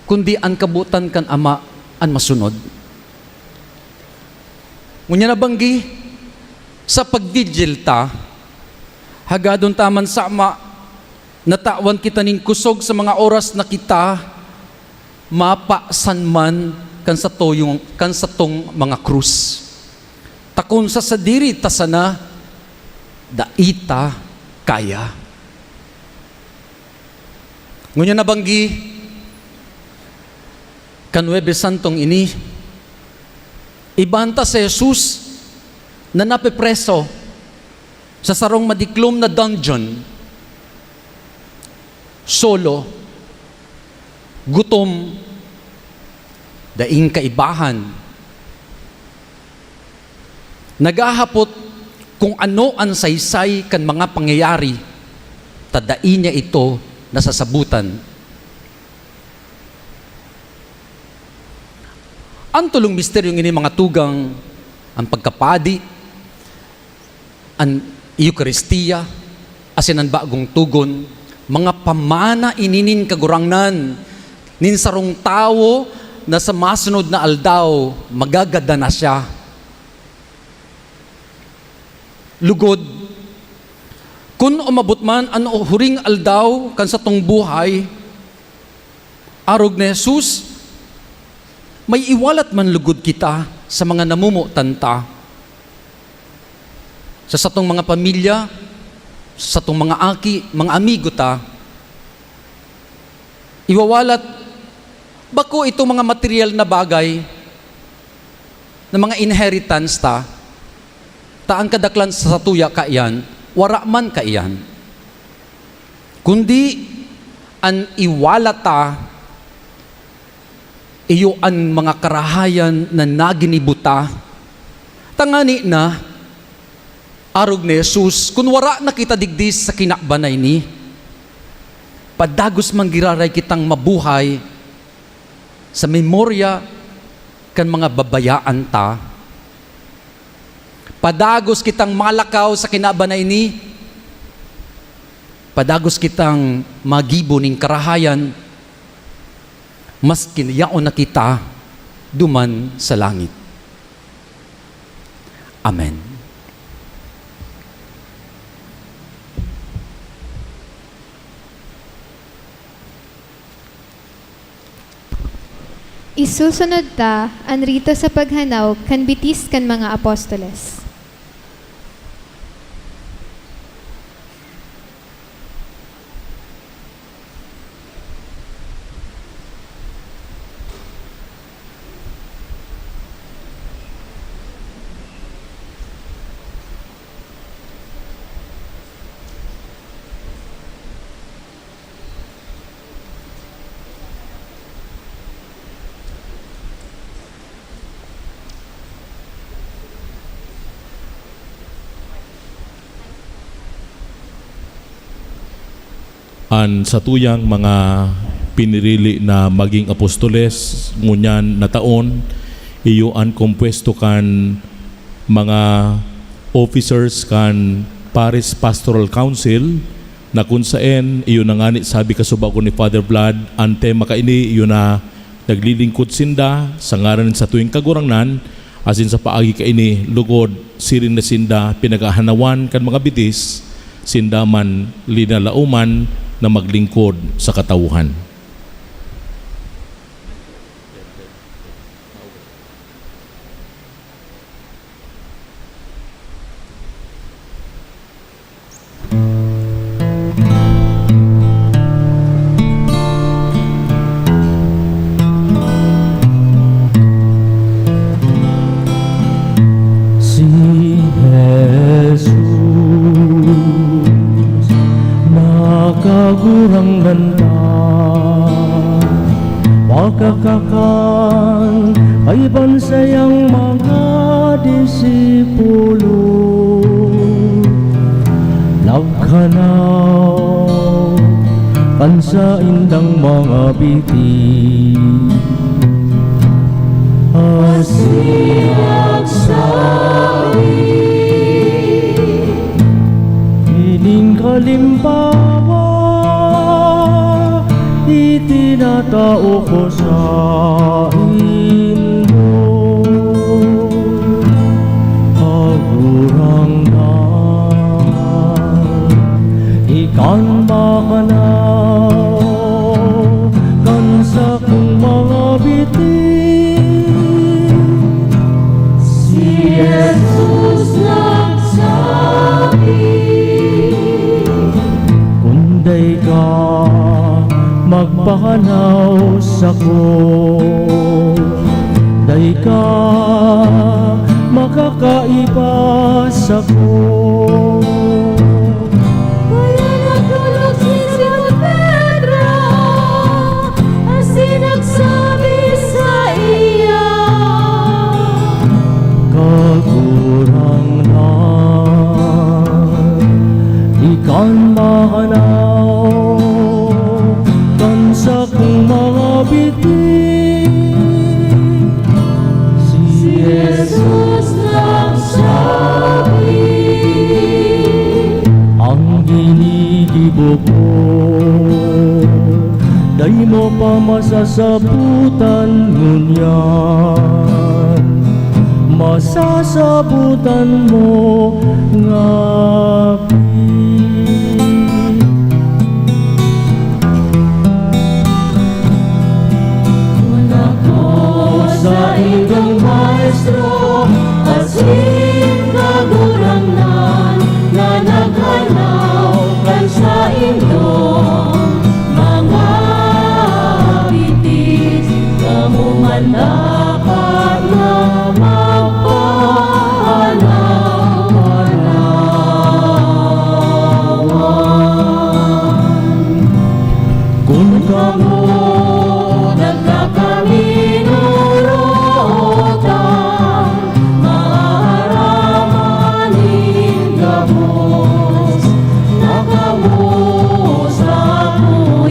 kundi an kabutan kan Ama an masunod. Ngunya nabanggi, sa pagvigil ta, hagadon taman sa Ama, natawan kita ning kusog sa mga oras na kita, mapasan man kan sa tong mga krus. Takon sa sadiri ta sana, daita kaya. Ngunya nabanggi, kan Huwebes Santong ini, ibanta si Jesus na napipreso sa sarong madiklom na dungeon, solo, gutom, daing kaibahan, nagahapot kung ano ang saysay kan mga pangyayari, tadain niya ito nasasabutan. Ang tulong misteryong ini mga tugang, ang pagkapadi, ang Eucharistia, asin ang bagong tugon, mga pamana ininin kagurangnan, nin sarong tao na sa masunod na aldaw, magagada na siya. Lugod, kung umabot man ang huring aldaw kan sa tong buhay, arog ni Jesus, may iwalat man lugod kita sa mga namumutanta. Sa satong mga pamilya, sa satong mga aki, mga amigo ta, iwawalat, bako itong mga material na bagay, na mga inheritance ta, taan kadaklan sa satuya kaiyan, wara man kaiyan. Kundi, an iwalata, iyo an mga karahayan na naginibuta, tangani na, arog ni Jesus, kung wara na kita digdis sa kinakbanay ni, padagos manggiraray kitang mabuhay sa memorya kan mga babayaan ta, padagos kitang malakaw sa kinabanay ni, padagos kitang magibo ning karahayan, mas kinayaon na kita duman sa langit. Amen. Isusunod ta, ang rito sa paghanaw, kan bitis kan mga apostoles. An sa tuyang mga pinirili na maging apostoles ngunyan na taon, iyo an kompwesto kan mga officers kan Paris Pastoral Council na kung saan iyo na nga sabi kasubako ni Father Vlad, ang tema kaini iyo na naglilingkod sinda sa ngaran sa tuwing kagurangnan, asin sa paagi kaini lugod sirin na sinda pinagahanawan kan mga bitis, sinda man linalauman na maglingkod sa katauhan. Si Jesus nakagurangnan ta, pagkakakan ay bansayang mga disipulo, nagkanaw kansa indang mga biti, asiyak sabi ining kalimbawa itinatao ko sa inyo, kagurangnan ikan makanaw kansa kong mga biti, si Jesus nagsabi, kunday ka magpakanaw sako, day ka makakaiba sako. Kaya nagdulog si Simon Pedro, asin nagsabi sa iya, Kagurangnan ikan mahanaw kansa kong mga biti, si Jesus nagsabi, ang ginigibo ko day mo pa masasabutan ngunyan, masasabutan mo ngapi. Sa indong maestro, asin kagurangnan na naghanaw kan sa indong mga bitis, kamuman dapat na magpahanaw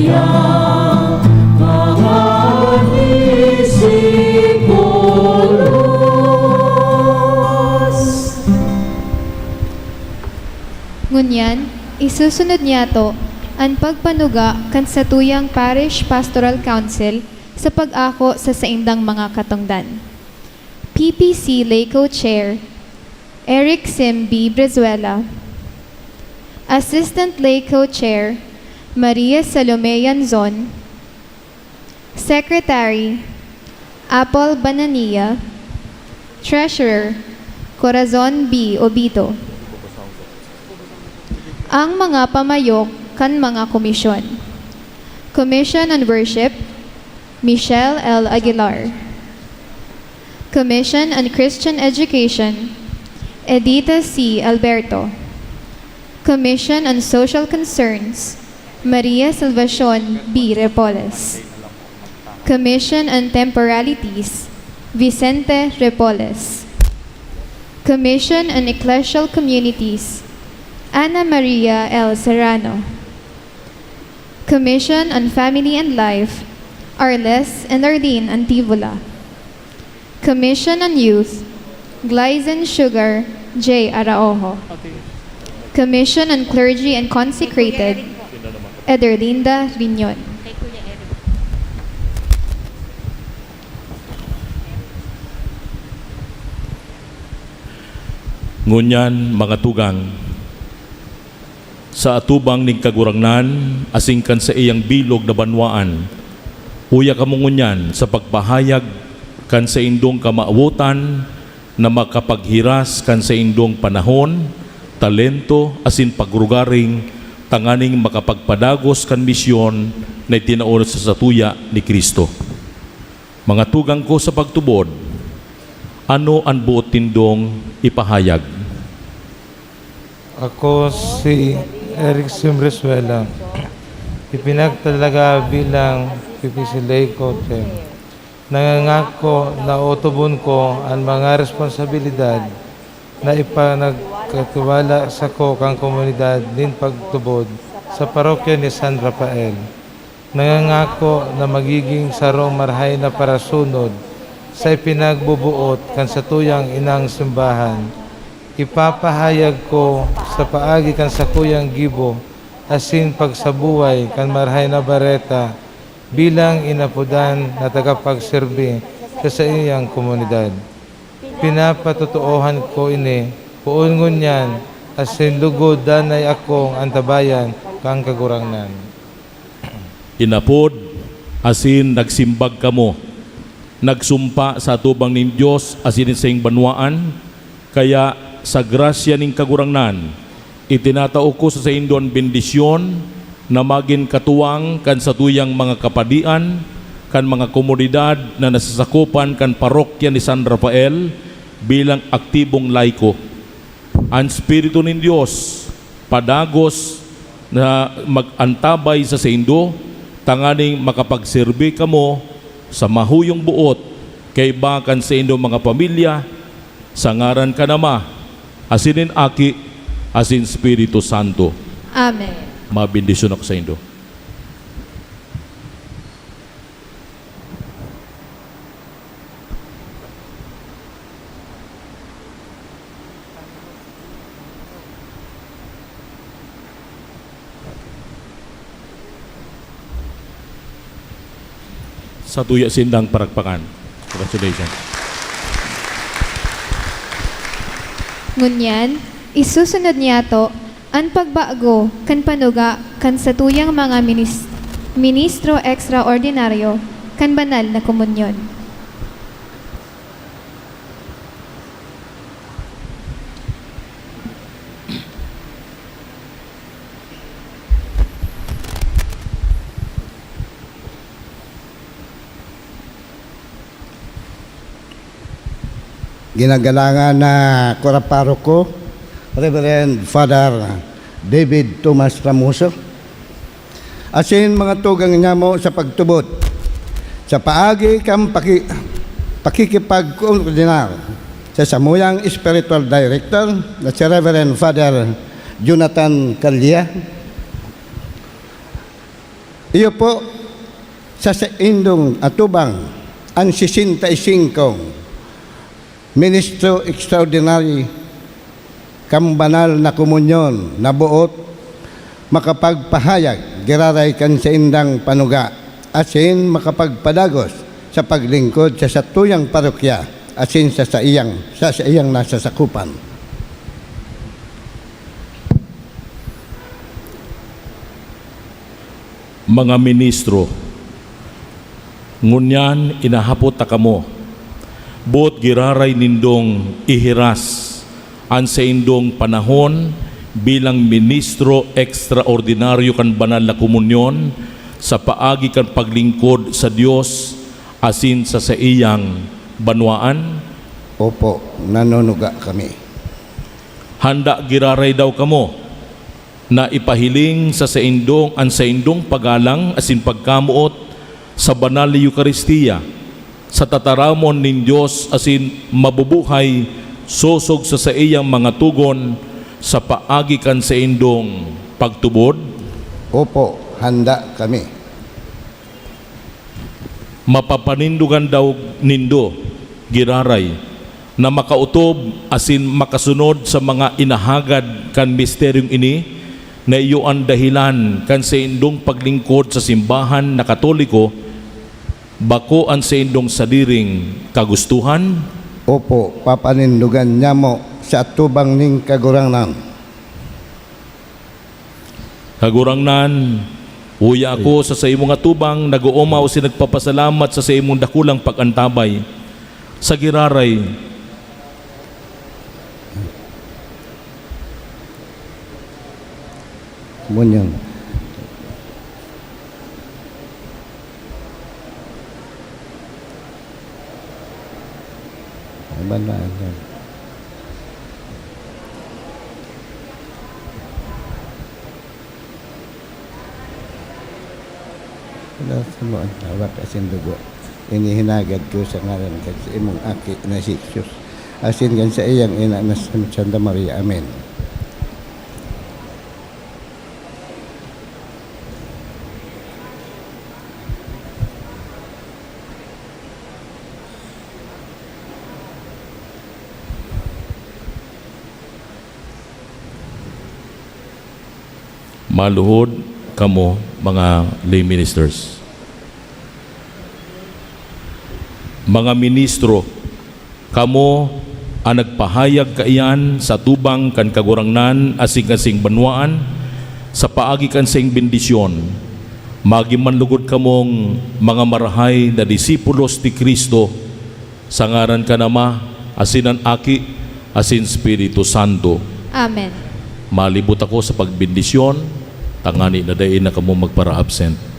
tuyang mga disipulos. Ngunyan, isusunod niya to ang pagpanuga kan sa tuyang Parish Pastoral Council sa pag-ako sa saindang mga katungdan. PPC Lay Co-Chair, Eric Sim B. Brizuela. Assistant Lay Co-Chair, Maria Salome Yanzon. Secretary, Apple Banania. Treasurer, Corazon B. Obito. Ang mga pamayok kan mga komisyon. Commission on Worship, Michelle L. Aguilar. Commission on Christian Education, Edita C. Alberto. Commission on Social Concerns, Maria Salvacion B. Repoles. Commission on Temporalities, Vicente Repoles. Commission on Ecclesial Communities, Ana Maria L. Serrano. Commission on Family and Life, Arles and Arlene Antivola. Commission on Youth, Glyzen Sugar J. Araojo. Commission on Clergy and Consecrated, Ederlinda Riñon. Ngunyan mga tugang, sa atubang ning kagurangnan, asingkan sa iyang bilog na banwaan, uya kamungunyan sa pagpahayag kan sa indong kamaawutan na makapaghiras kan sa indong panahon, talento, asin pagrugaring, tanganing makapagpadagos kan misyon na itinaon sa satuya ni Kristo. Mga tugang ko sa pagtubod, ano ang buot tindong ipahayag? Ako si Eric Simresuela, ipinagtalaga bilang PPC Co-Chair. Nangangako na utubon ko ang mga responsibilidad na ipanagkatiwala sa ko kang komunidad din pagtubod sa parokya ni San Rafael. Nangangako na magiging sarong marhay na parasunod sa ipinagbubuot kan sa tuyang inang simbahan. Ipapahayag ko sa paagi kan sa kuyang gibo asin pagsabuhay kan marhay na bareta bilang inapudan na tagapagserbi sa iyang komunidad. Pinapatutuohan ko ini, puon ngunyan, asin lugod danay akong antabayan kang kagurangnan. Inapod, asin nagsimbag kamo, nagsumpa sa atubang ning Diyos asin sa iyong banwaan, kaya sa grasya ning kagurangnan, itinatao ko sa indon bendisyon na maging katuwang kan sa tuyang mga kapadian, kan mga komunidad na nasasakupan kan parokya ni San Rafael bilang aktibong laiko. Ang Espiritu ng Diyos padagos na magantabay sa indo, tanganing makapagserbi kamo sa mahuyong buot kay bakan sa indo mga pamilya, sa ngaran ka nama, asinin aki, asin Espiritu Santo. Amen. Mabindisyon ako sa indo. Sa tuya sindang paragpakan. Congratulations. Ngunyan, isusunod niya to ang pagbago kan panuga kan sa tuyang mga ministro extraordinaryo kan banal na komunyon. Ginagalangan na koraparo ko, Reverend Father David Tomas Ramoso. Asin mga tugang niya mo sa pagtubot, sa paagi kang pakikipag-koordinar sa samuyang Spiritual Director na si Reverend Father Jonathan Calia. Iyo po sa indong atubang ang 65 Ministro Extraordinary kambanal na komunyon na buot makapagpahayag giraray kan sa indang panuga asin makapagpadagos sa paglingkod sa satuyang parokya asin sa iyang nasasakupan. Mga ministro, ngunyan inahapot ta kamo, buot giraray nindong ihiras ang sa indong panahon bilang ministro ekstraordinaryo kan banal na komunyon sa paagi kan paglingkod sa Dios asin sa iyang banwaan. Opo, nanunuga kami. Handa giraray daw kamo na ipahiling sa saindong ang saindong pagalang asin pagkamuot sa banal na Eucharistia sa tataramon nin Dios asin mabubuhay sosog sa iyang mga tugon sa paagi kan saindong pagtubod. Opo, handa kami. Mapapanindugan daw nindo giraray na makautob asin makasunod sa mga inahagad kan misteryong ini na iyo ang dahilan kan sa indong paglingkod sa simbahan na Katoliko bako ang sa indong sadiring kagustuhan. Opo, papanindugan niya mo sa atubang ning kagurangnan. Kagurangnan, uya ako sa imong atubang nag-uumaw si nagpapasalamat sa imong dakulang pag-antabay sa giraray Munyan. Banaan yan. Wala sa mo ang tawag asin dugo. Inihinagad ko sa ngalan kan sa imong aki na si Jesus. Asin kan sa iyang ina na Santa Maria. Amen. maluhod kamo mga lay ministers. Mga ministro, kamo ang nagpahayag kaiyan sa tubang kan kagurangnan asing-asing banwaan sa paagi kan sing bendisyon. Magimanlugod kamong mga marahay na disipulos ti Kristo sa ngaran ka nama asinan aki asin Espiritu Santo. Amen. Malibot ako sa pagbendisyon. Tangani na dahin na kamo magpara-absent.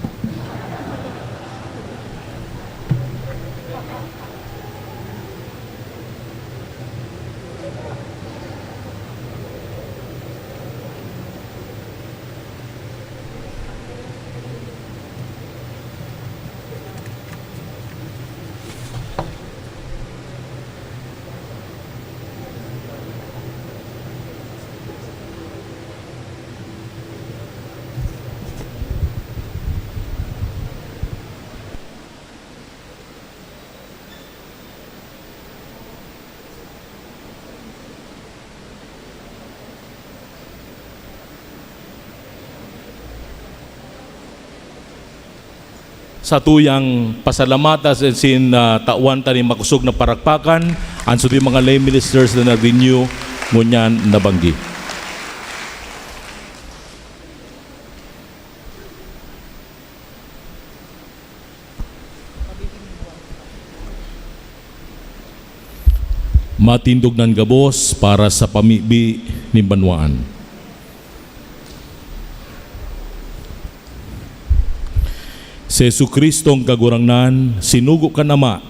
Sa tuyang pasalamata sin tawan tani makusog na parakpakan ang sa mga lay ministers na nag-renew ngunyan nabanggi. Matindog nan gabos para sa pamibi ni Banwaan. Si Jesucristong kagurangnan, sinugo ka nama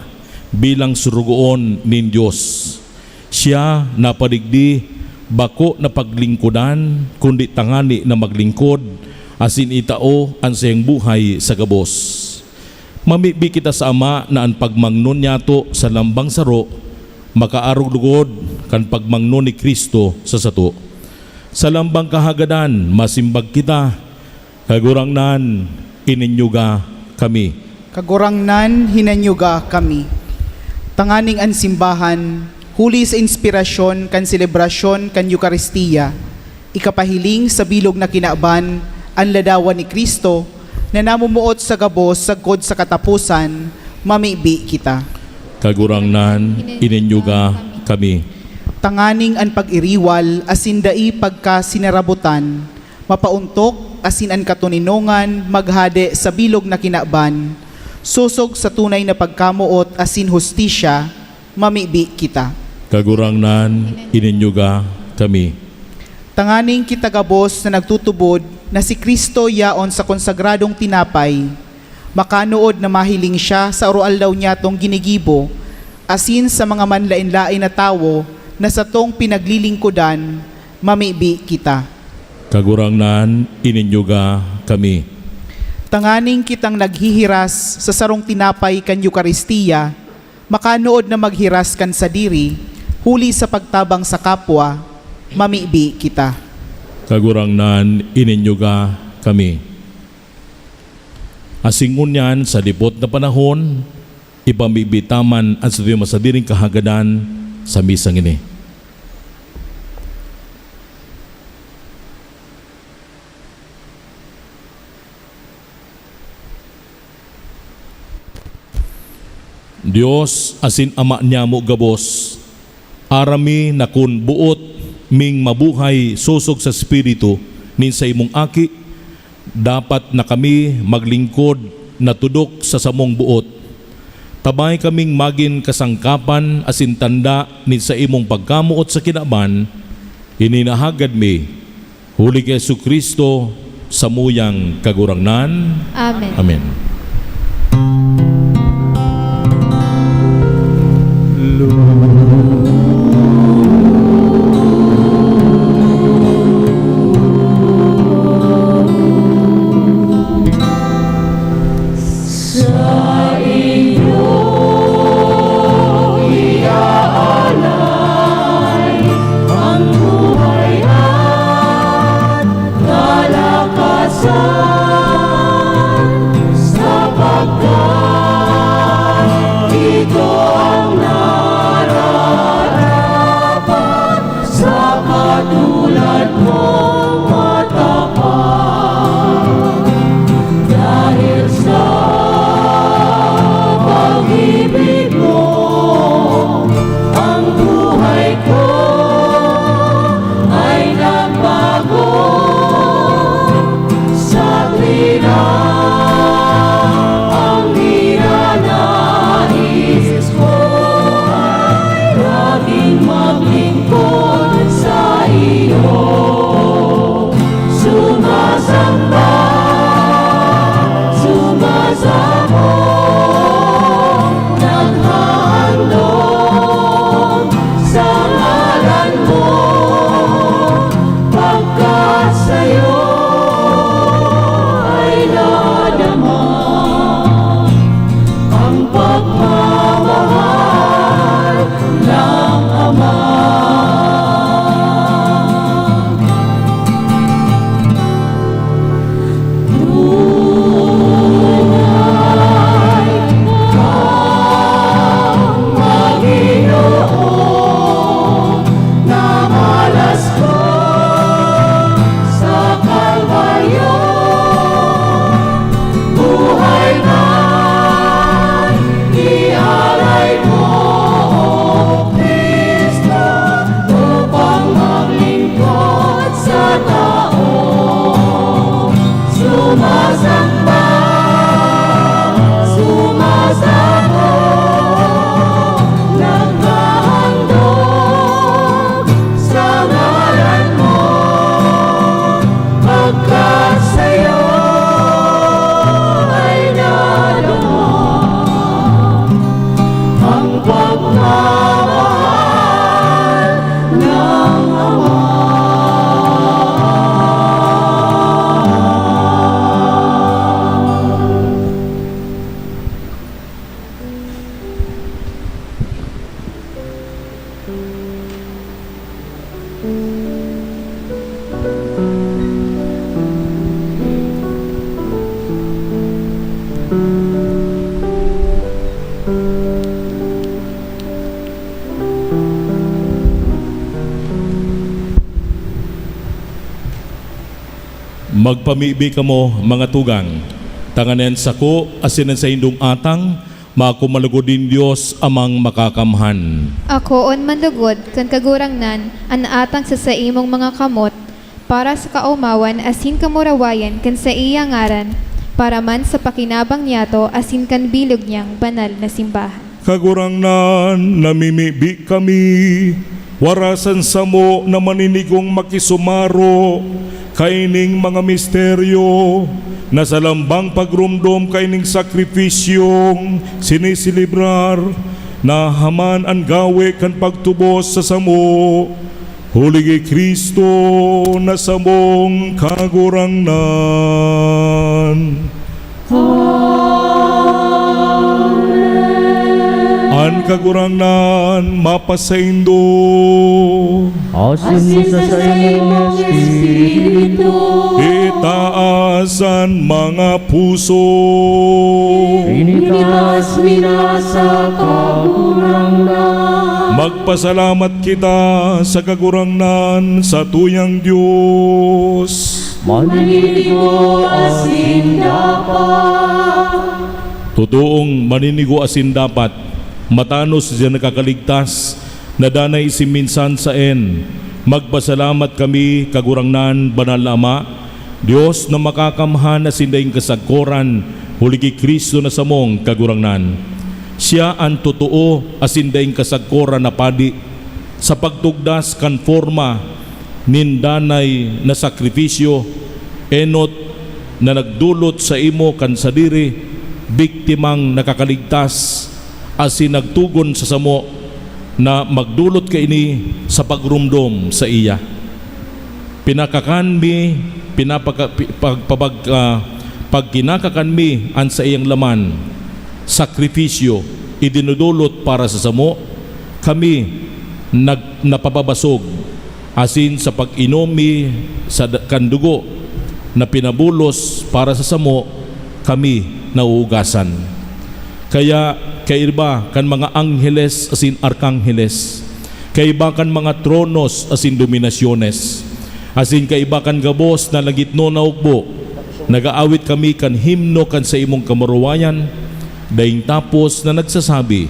bilang surugoon nin Diyos. Siya napadigdi bako na paglingkudan, kundi tangani na maglingkod, asin itao ang siyang buhay sa gabos. Mamibi kita sa Ama na ang pagmangnon niyato sa lambang saro, makaarog lugod kan pagmangnon ni Kristo sa sato. Sa lambang kahagadan, masimbag kita, kagurangnan, ininyuga kami. Kagurangnan, hinanyuga kami. Tanganing an simbahan, huli sa inspirasyon kan selebrasyon kan Eukaristiya, ikapahiling sa bilog na kinaban ang ladawan ni Kristo na namumuot sa gabos sagkod sa katapusan, mamibi kita. Kagurangnan, ininyuga kami. Tanganing an pag-iriwal asin dai pagka sinarabutan, mapauntok asin an katuninongan maghade sa bilog na kinaban, susog sa tunay na pagkamuot asin hustisya, mamibi kita. Kagurangnan, ininyuga kami. Tanganing kitagabos na nagtutubod na si Kristo yaon sa konsagradong tinapay, makanood na mahiling siya sa oral daw niya tong ginigibo, asin sa mga manlain-lain na tawo na sa tong pinaglilingkudan, mamibi kita. Kagurangnan, ininyuga kami. Tanganing kitang naghihiras sa sarong tinapay kan Eukaristiya, makanood na maghiras kan sa diri, huli sa pagtabang sa kapwa, mamibi kita. Kagurangnan, ininyuga kami. Asingon yan sa lipot na panahon, ipamibitaman at sa masadiring kahagadan sa misang ini. Dios asin ama niya mo gabos, arami na kun buot ming mabuhay susog sa Espiritu nin sa imong aki, dapat na kami maglingkod na tudok sa samong buot. Tabay kaming magin kasangkapan asin tanda nin sa imong pagkamuot sa kinaban, ininahagad mi, huli kay Jesucristo sa muyang kagurangnan. Amen. Amen. Sa Magpamibi kamo mga tugang, tanganen sako asinan sa indong atang, makumalugod din Diyos amang makakamhan. Ako on manlugod, kan kagurangnan, an atang sa imong mga kamot, para sa kaumawan asin kamurawayan kan sa iya ngaran, para man sa pakinabang niyato asin kan bilog niyang banal na simbahan. Kagurangnan, namimibi kami, warasan sa mo na maninigong makisumaro, kaining mga misteryo, na sa lambang pagrumdom kaining sakripisyong sinisilibrar, na haman ang gawe kan pagtubos sa samo, huligi Kristo na samong kagurangnan. An kagurangnan mapasaindo, Asin mo sa imong espiritu, itaasan mga puso, initas minasa kagurangnan. magpasalamat kita sa kagurangnan sa tuyang Diyos. Maninigo asin dapat, Totoong maninigo asin dapat, matanos siya nakakaligtas, na danay siminsan sa en. Magpasalamat kami kagurangnan banal na Ama, Diyos na makakamhan na sindaing kasagkoran, huligi Kristo na samong kagurangnan. Siya ang totoo asindaing kasagkoran na padi, sa pagtugdas kan forma nin danay na sakripisyo, enot na nagdulot sa imo kan sadiri, biktimang nakakaligtas, asin nagtugon sa samo na magdulot ka ini sa pagrumdom sa iya. Pinakakanmi, pag kinakakanmi an sa iyang laman, sakripisyo, idinudulot para sa samo, kami napapabasog, asin sa pag-inomi sa kandugo na pinabulos para sa samo, kami nauugasan. Kaya kaiba kan mga angheles asin arkangheles, kaiba kan mga tronos asin dominasyones, asin kaiba kan gabos na lagitno na ugbo, nagaawit kami kan himno kan sa imong kamaruwayan, daing tapos na nagsasabi,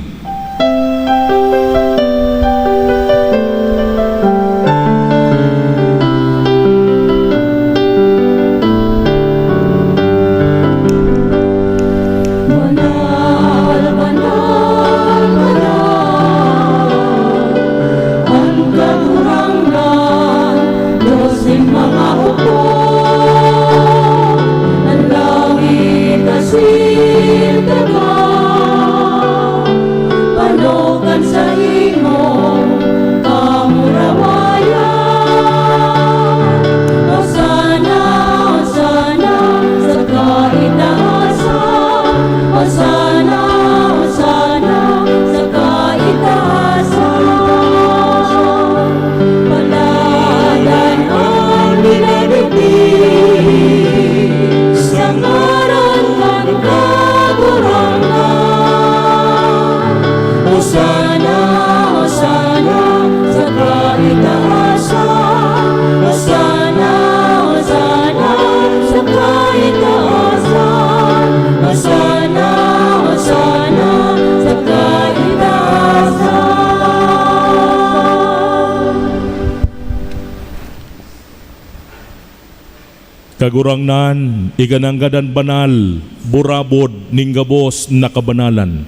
kagurangnan, igananggadan banal, burabod, ning gabos na kabanalan.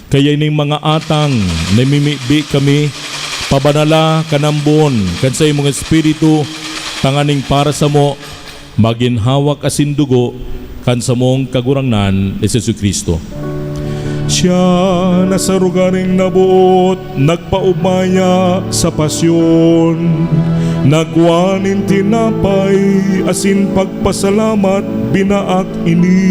Kaya ning mga atang, namimibi kami, pabanala kanambon, kan sa imong espiritu, tanganing para sa mo, maginhawak asin dugo, kan sa mong kagurangnan, Jesu Kristo. Siya na sa rugaring nabuot, nagpaubaya sa pasyon, nagwanin tinapay, asin pagpasalamat, binaak ini.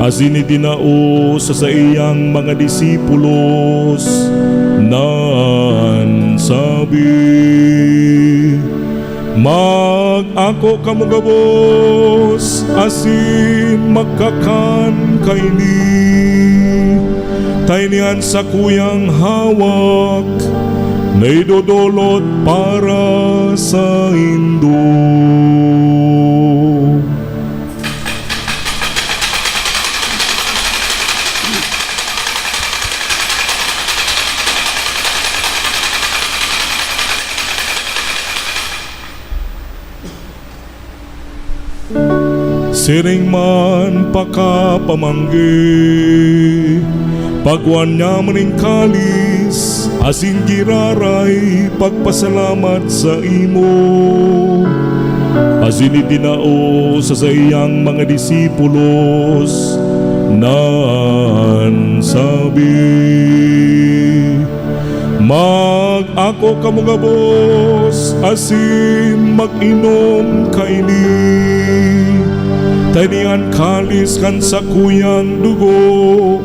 Asin idinao sa iyang mga disipulos, nan sabi, mag-ako kamugabos, asin magkakan kaini. Tainian sa kuyang hawak, na idodolot para sa indo. Siring man pakapamanggi, pagwan niya maning kalis, asing giraray pagpasalamat sa imo. Asin itinao sa iyang mga disipulos, nan sabi, mag-ako kamugabos, asin mag-inom kaini. Tanian kalis kan sa kuyang dugo,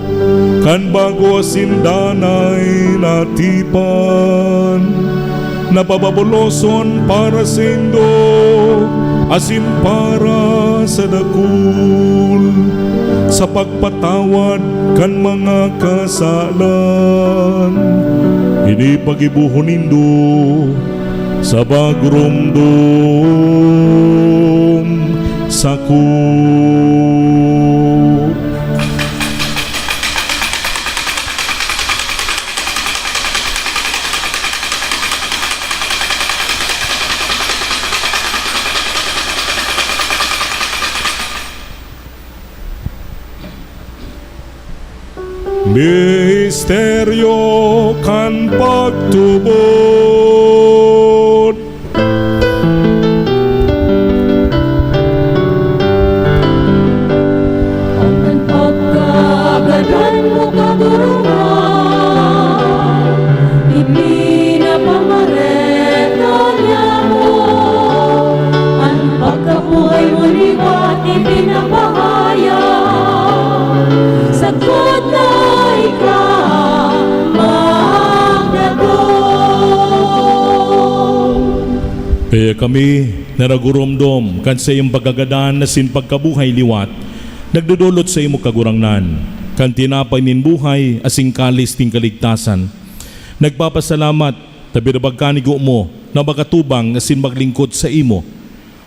kan bago asin danay natipan. Napababuloson para sa indo, asin para sa dakul, sa pagpatawad kan mga kasalan. Ini pagibuhon nindo sa bagurumdum sako. Misteryo kan pagtubod, Ang pagkagadan mo kagurungan, ipinapamareta niya mo. Ang pagkabuhay mo liwat, ipinapahaya. Sagod na ikaw magdadong. Kaya kami naragurumdom kan sa iyong pagagadan na sin pagkabuhay liwat, nagdudulot sa imo kagurangnan, kan tinapay nin buhay asing kalis ting kaligtasan. Nagpapasalamat tabi na bagkanigo mo na makatubang asin maglingkod sa imo.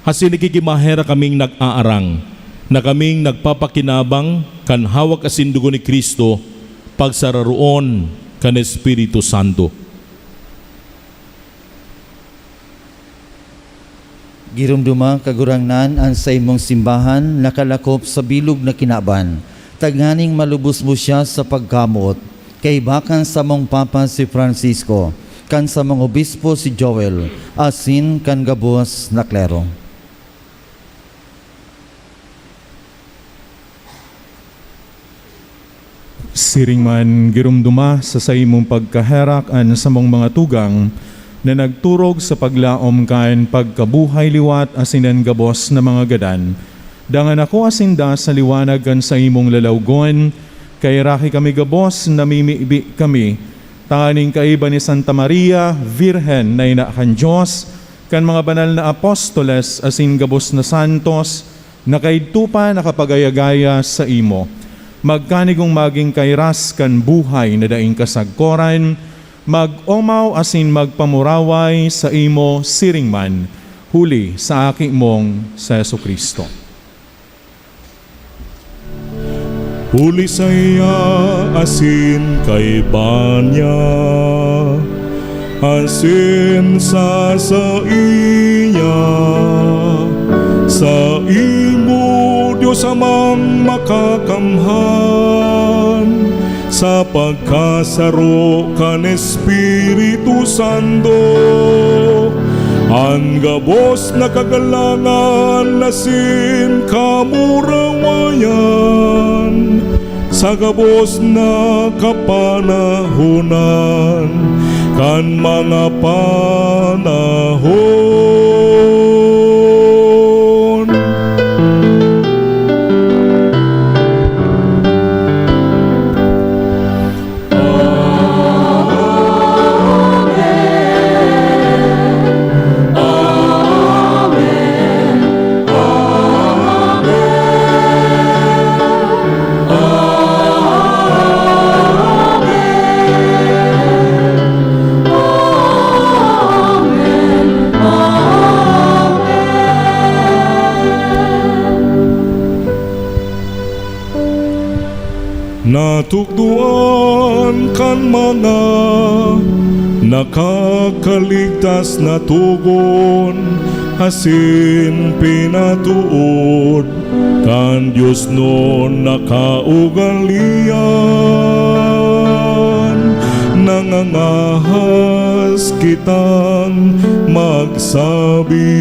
Asin ikikimahera kaming nag-aarang, na kaming nagpapakinabang kan hawak asin dugo ni Kristo, pagsararoon kan Espiritu Santo. Girumduma kagurangnan ang sa imong simbahan nakalakop sa bilog na kinaban. Taghaning malubos mo siya sa pagkamot. Kay bakan sa mong Papa si Francisco, kan sa mong obispo si Joel, asin kan gabos na klero. Siring man girumduma sa imong pagkaherak an sa mong mga tugang, na nagturog sa paglaom kain pagkabuhay liwat asinan gabos na mga gadan. Dangan ako asinda sa liwanag kan sa imong lalawgon, kay raki kami gabos na mimiibi kami. Tanganing kaiba ni Santa Maria, Virhen na ina kan Diyos, kan mga banal na apostoles asin gabos na santos, na kaidtupa nakapagayagaya sa imo. Magkanigong maging kairas kan buhay na daing kasagkoran, mag-omaw asin magpamuraway sa imo siringman, huli sa aking mong sa Jesucristo. Huli sa iya asin kay banya, asin sa iya, sa imo Diyos amang makakamhan, sa pagkasaro kan Espiritu Santo, ang gabos na kagalangan nasin kamurawayan, sa gabos na kapanahunan kan mga panahon. Natukduan kan mga nakakaligtas na tugon, asin pinatuod kan Diyos noon nakaugalian, nangangahas kitang magsabi.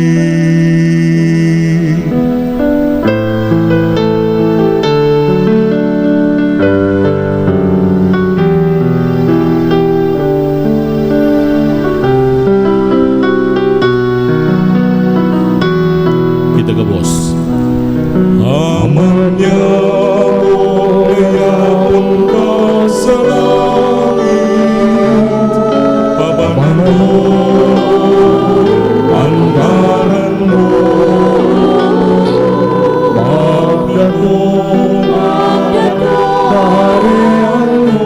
Gabos. Aman niya mo, kayapon ka sa langit, pabanan ang ngalan mo, maglago, kaharian mo,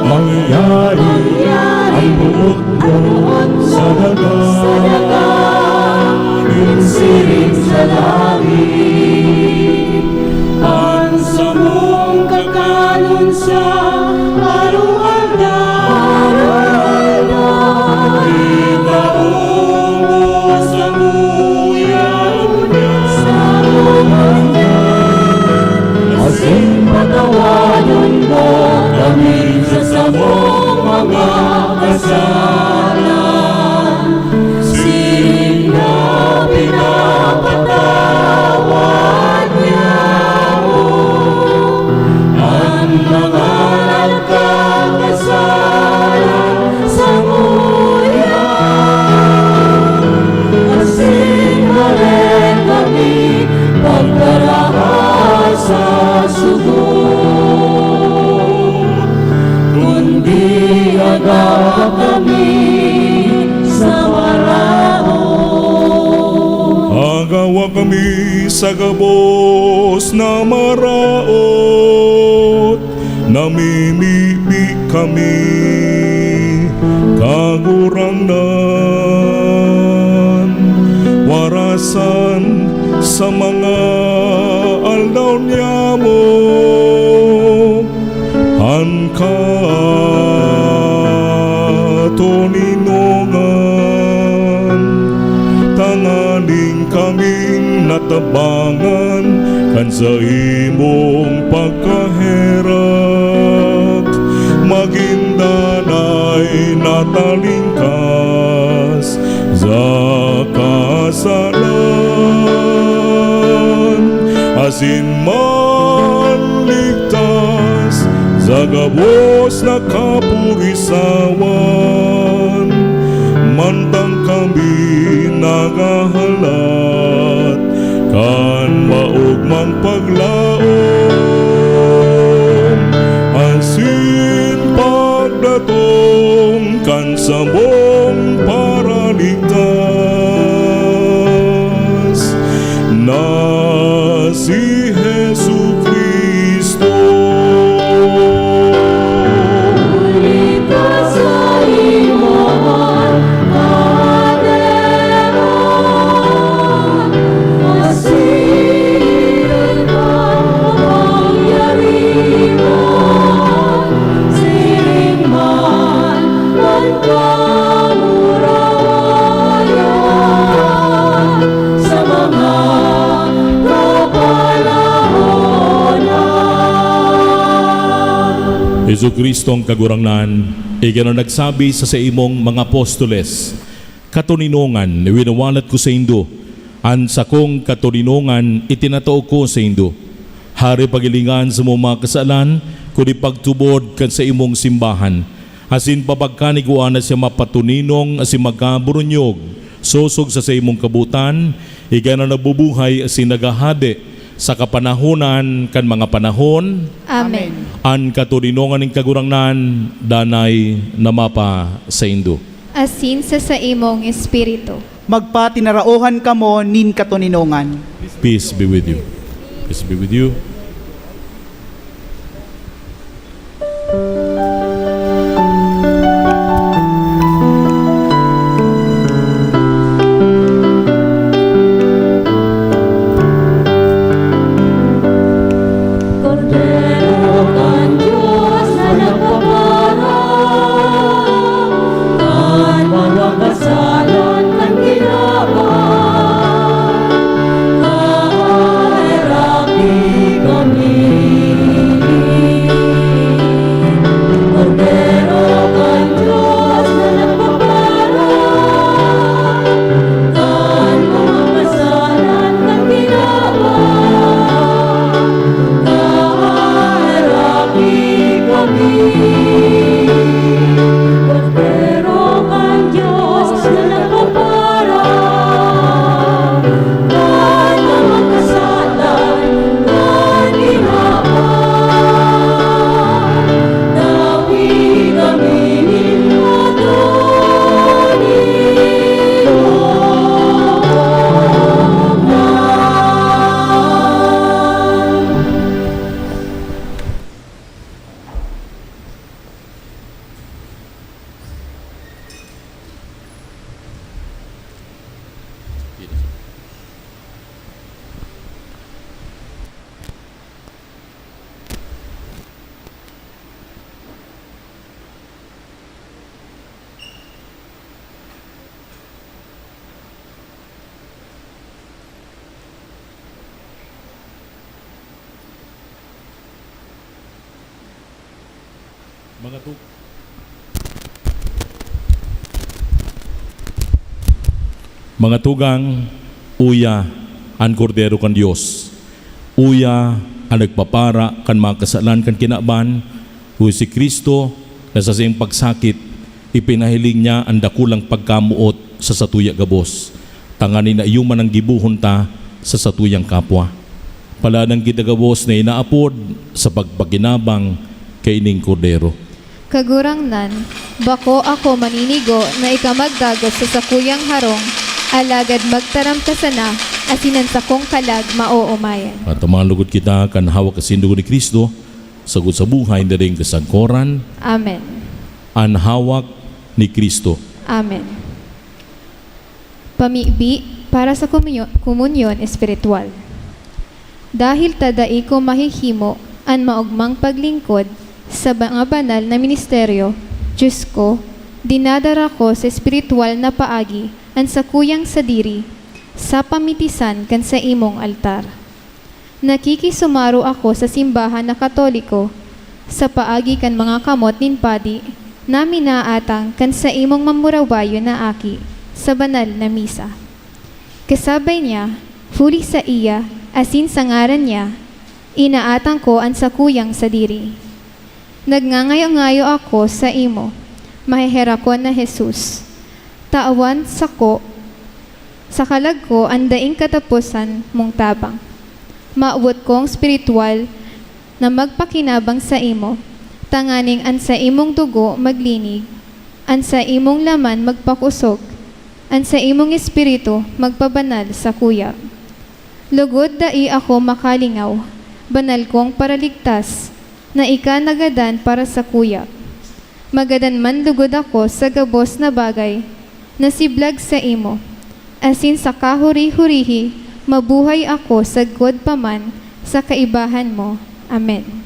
mangyari ang buot mo sa dagat. Siring sa langit, pansamong kakalon sa araw-araw, itaubos ang uyaw niya sa mga, asin patawanan mo kami sa samong mga kasalan. Siring na pinapatawad niya mo ang mga nagkakasalan sa nguya. Asin balik kami pagdarahas sa sugod, kundi agap kami sa agawa kami sa gabos na maraot, namimibi kami kagurangnan, warasan sa mga aldaw niya mo, katoninongan, tangaling kaming natabangan kan sa imong pagkaherak, magindanay natalingkas sa kasalan, asin man ligtas sa gabos na kapurisawan, mantang kami nagahalat kan maugmang paglaom, asin pagdatong kan samong paraligtas na si Jesucristo. Jesu Kristo ang kagurangnan, ikano nagsabi sa imong mga apostoles, katuninongan, winawalat ko sa indo, an sakong katuninongan itinatao ko sa indo. Hari pagilingan sa mga kasalan, kundi pagtubod kan sa imong simbahan, asin papagkaniguan na siya mapatuninong asin magkaburunyog, sosog sa imong kabutan, ikano nabubuhay asin nagahade, sa kapanahonan kan mga panahon. Amen. An katuninongan ng kagurangnan, danay namapa sa indo. Asin sa imong espiritu. Magpatinarauhan kamo nin katuninongan. Peace be with you. Peace be with you. Sa Mga tugang, uya ang kordero kan Dios. Uya ang nagpapara kan mga kasalan kan kinaban, hu si Kristo na sa siyang pagsakit, ipinahiling niya ang dakulang pagkamuot sa satuya gabos. Tanganin na iyong manang gibuhon ta sa satuyang kapwa. Palanang gidagabos na inaapod sa pagpaginabang kay ining kordero. Kagurangnan, bako ako maninigo na ikamagdagot sa sakuyang harong, alagad magtaram ka sana, asinan sa kong kalag maoomayan. At malugod kita kan hawak kasindugo ni Kristo, sagod sa buhay na rin kasangkoran, Amen. ang hawak ni Kristo. Amen. Pamibi para sa komunyon espiritual. Dahil tadai ko mahihimo ang maugmang paglingkod sa mga banal na ministeryo, Diyos ko, dinadara ko sa espiritual na paagi ang sakuyang sadiri sa pamitisan kan sa imong altar. Nakikisumaro ako sa simbahan na Katoliko sa paagi kan mga kamot nin padi na minaatang kan sa imong mamurawayo na aki sa banal na misa. Kasabay niya, huli sa iya, asin sa ngaran niya, inaatang ko ang sakuyang sadiri. Nagngangayo-ngayo ako sa imo, mahiherakon na Jesus. Taawan sa sa kalag ko ang daing katapusan mong tabang. Maawot kong spiritual na magpakinabang sa imo, tanganing an sa imong dugo maglinig, an sa imong laman magpakusog, an sa imong espiritu magpabanal sa kuya. Lugod dai ako makalingaw, banal kong paraligtas, na ika nagadan para sa kuya. Magadan man lugod ako sa gabos na bagay, na siblag sa imo, asin sa kahuri-hurihi, mabuhay ako sa god paman sa kaibahan mo. Amen.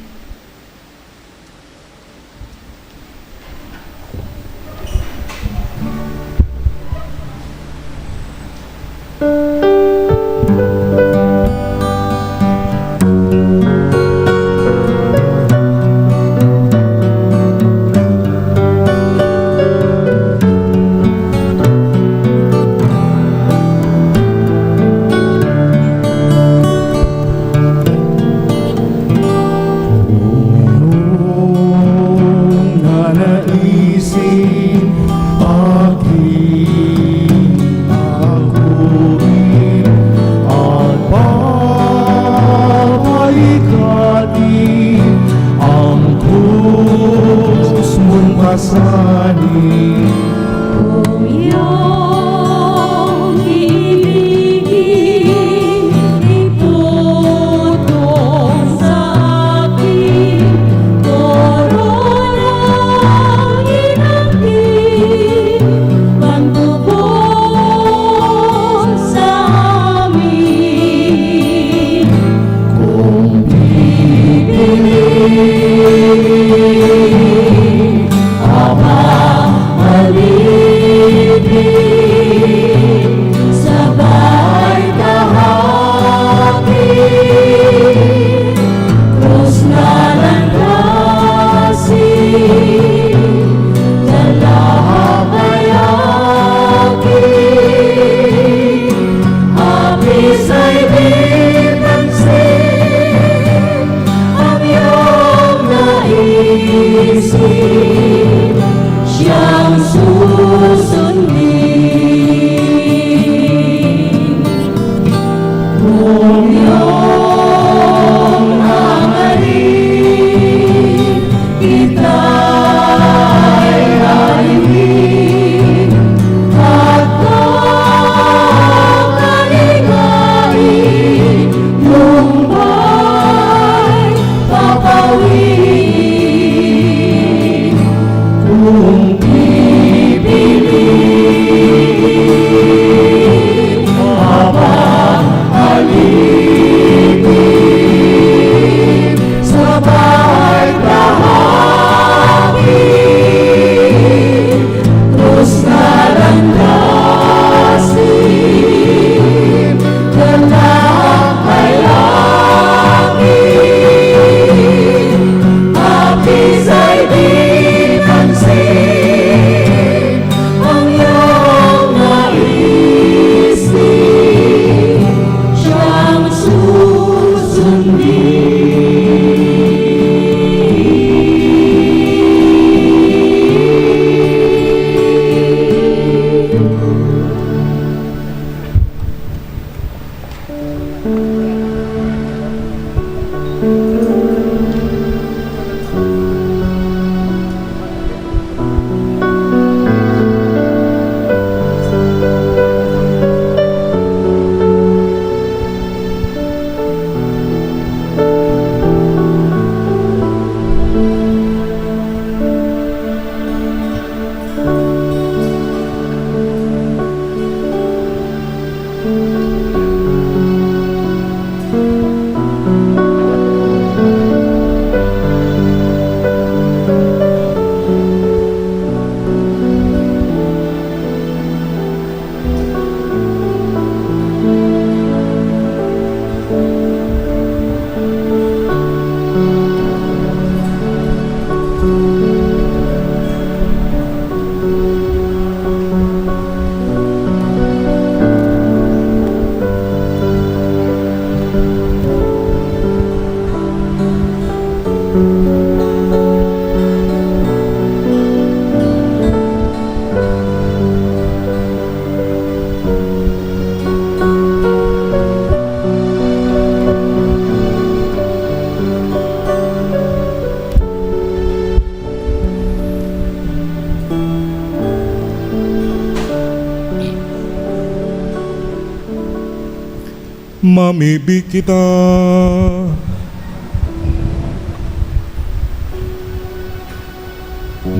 Mamibig kita.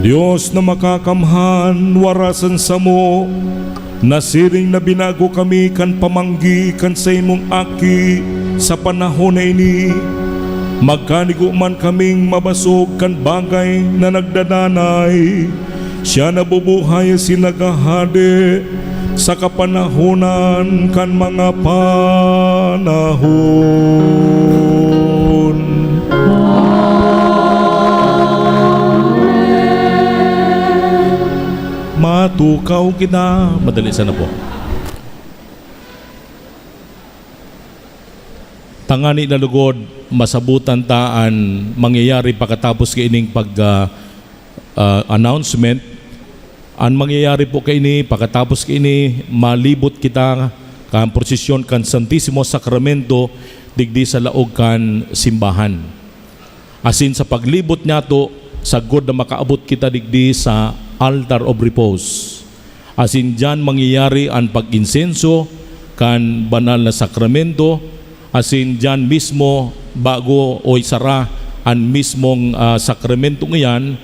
Diyos na makakamhan, warasan sa mo, nasiring na binago kami kan pamanggi kan sa imong aki sa panahon na ini. Magkanigo man kaming mabasog kan bagay na nagdadanay, siya nabubuhay sinagahade sa kapanahonan kan mga panahon. Matukaw kita. Madali sana po. Tangani na lugod, masabutan taan, mangyayari pagkatapos kaining announcement. Ang mangyayari po kaini, pagkatapos kaini, malibot kita kan prosesyon kan Santissimo Sacramento digdi sa laog kan simbahan. Asin sa paglibot niya to, sagod na makaabot kita digdi sa altar of repose. Asin dyan mangyayari ang pag-insenso kan banal na sakramento. Asin dyan mismo bago o isara ang mismong sakramento ngayon,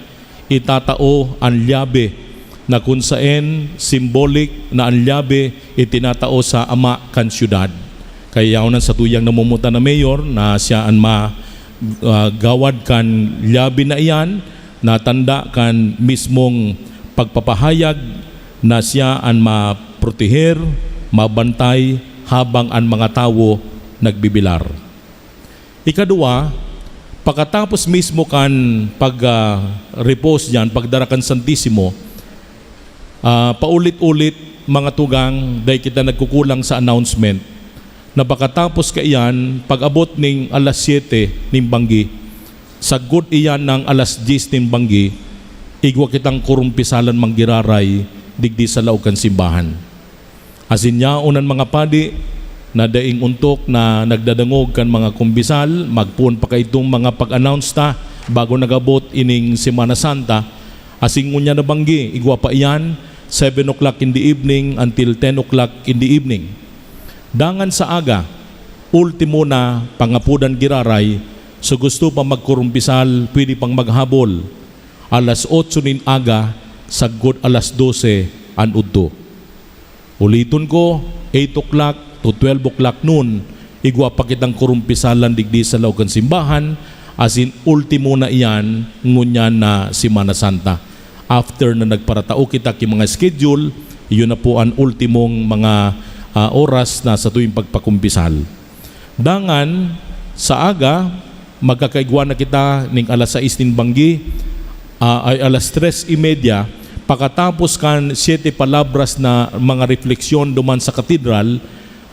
itatao ang liabe na kung saan symbolic na ang liabe itinatao sa ama kan syudad. Kaya yun sa tuyang namumuta na mayor na siya ang gawad kan liabe na iyan, natanda kan mismong pagpapahayag na siya ang maproteher, mabantay habang ang mga tao nagbibilar. Ikadua, pagkatapos mismo kan pag-repose diyan, pagdarakan Santissimo, paulit-ulit mga tugang dahil kita nagkukulang sa announcement na pagkatapos kaiyan, pag-abot ning alas 7 ning banggi, sagod iyan ng alas 10 ning banggi, igwa kitang kurumpisalan manggiraray digdi sa laog kan simbahan. Asin niya unan mga padi na daing untok na nagdadangog kan mga kumbisal, magpuon pa kaitong mga pag-announce ta bago nagabot ining Semana Santa. Asing unya na banggi, igwa pa iyan 7 o'clock in the evening until 10 o'clock in the evening. Dangan sa aga, ultimo na pangapudan giraray, so gusto pa magkurumpisal, pwede pang maghabol. Alas 8 nin aga, sagod alas 12 an udto. Uliton ko, 8 o'clock to 12 o'clock noon, igwa pa kitang kurumpisalan digdi sa laog kan simbahan, asin ultimo na iyan, ngunyan na Semana Santa. After na nagparatao kita ki mga schedule, iyon na po ang ultimong mga oras na sa tuwing pagpakumpisal. Dangan, sa aga, magkakaigwa na kita ning alas 6 nin banggi, ay alas 3:30, pagkatapos kan 7 palabras na mga refleksyon duman sa katedral,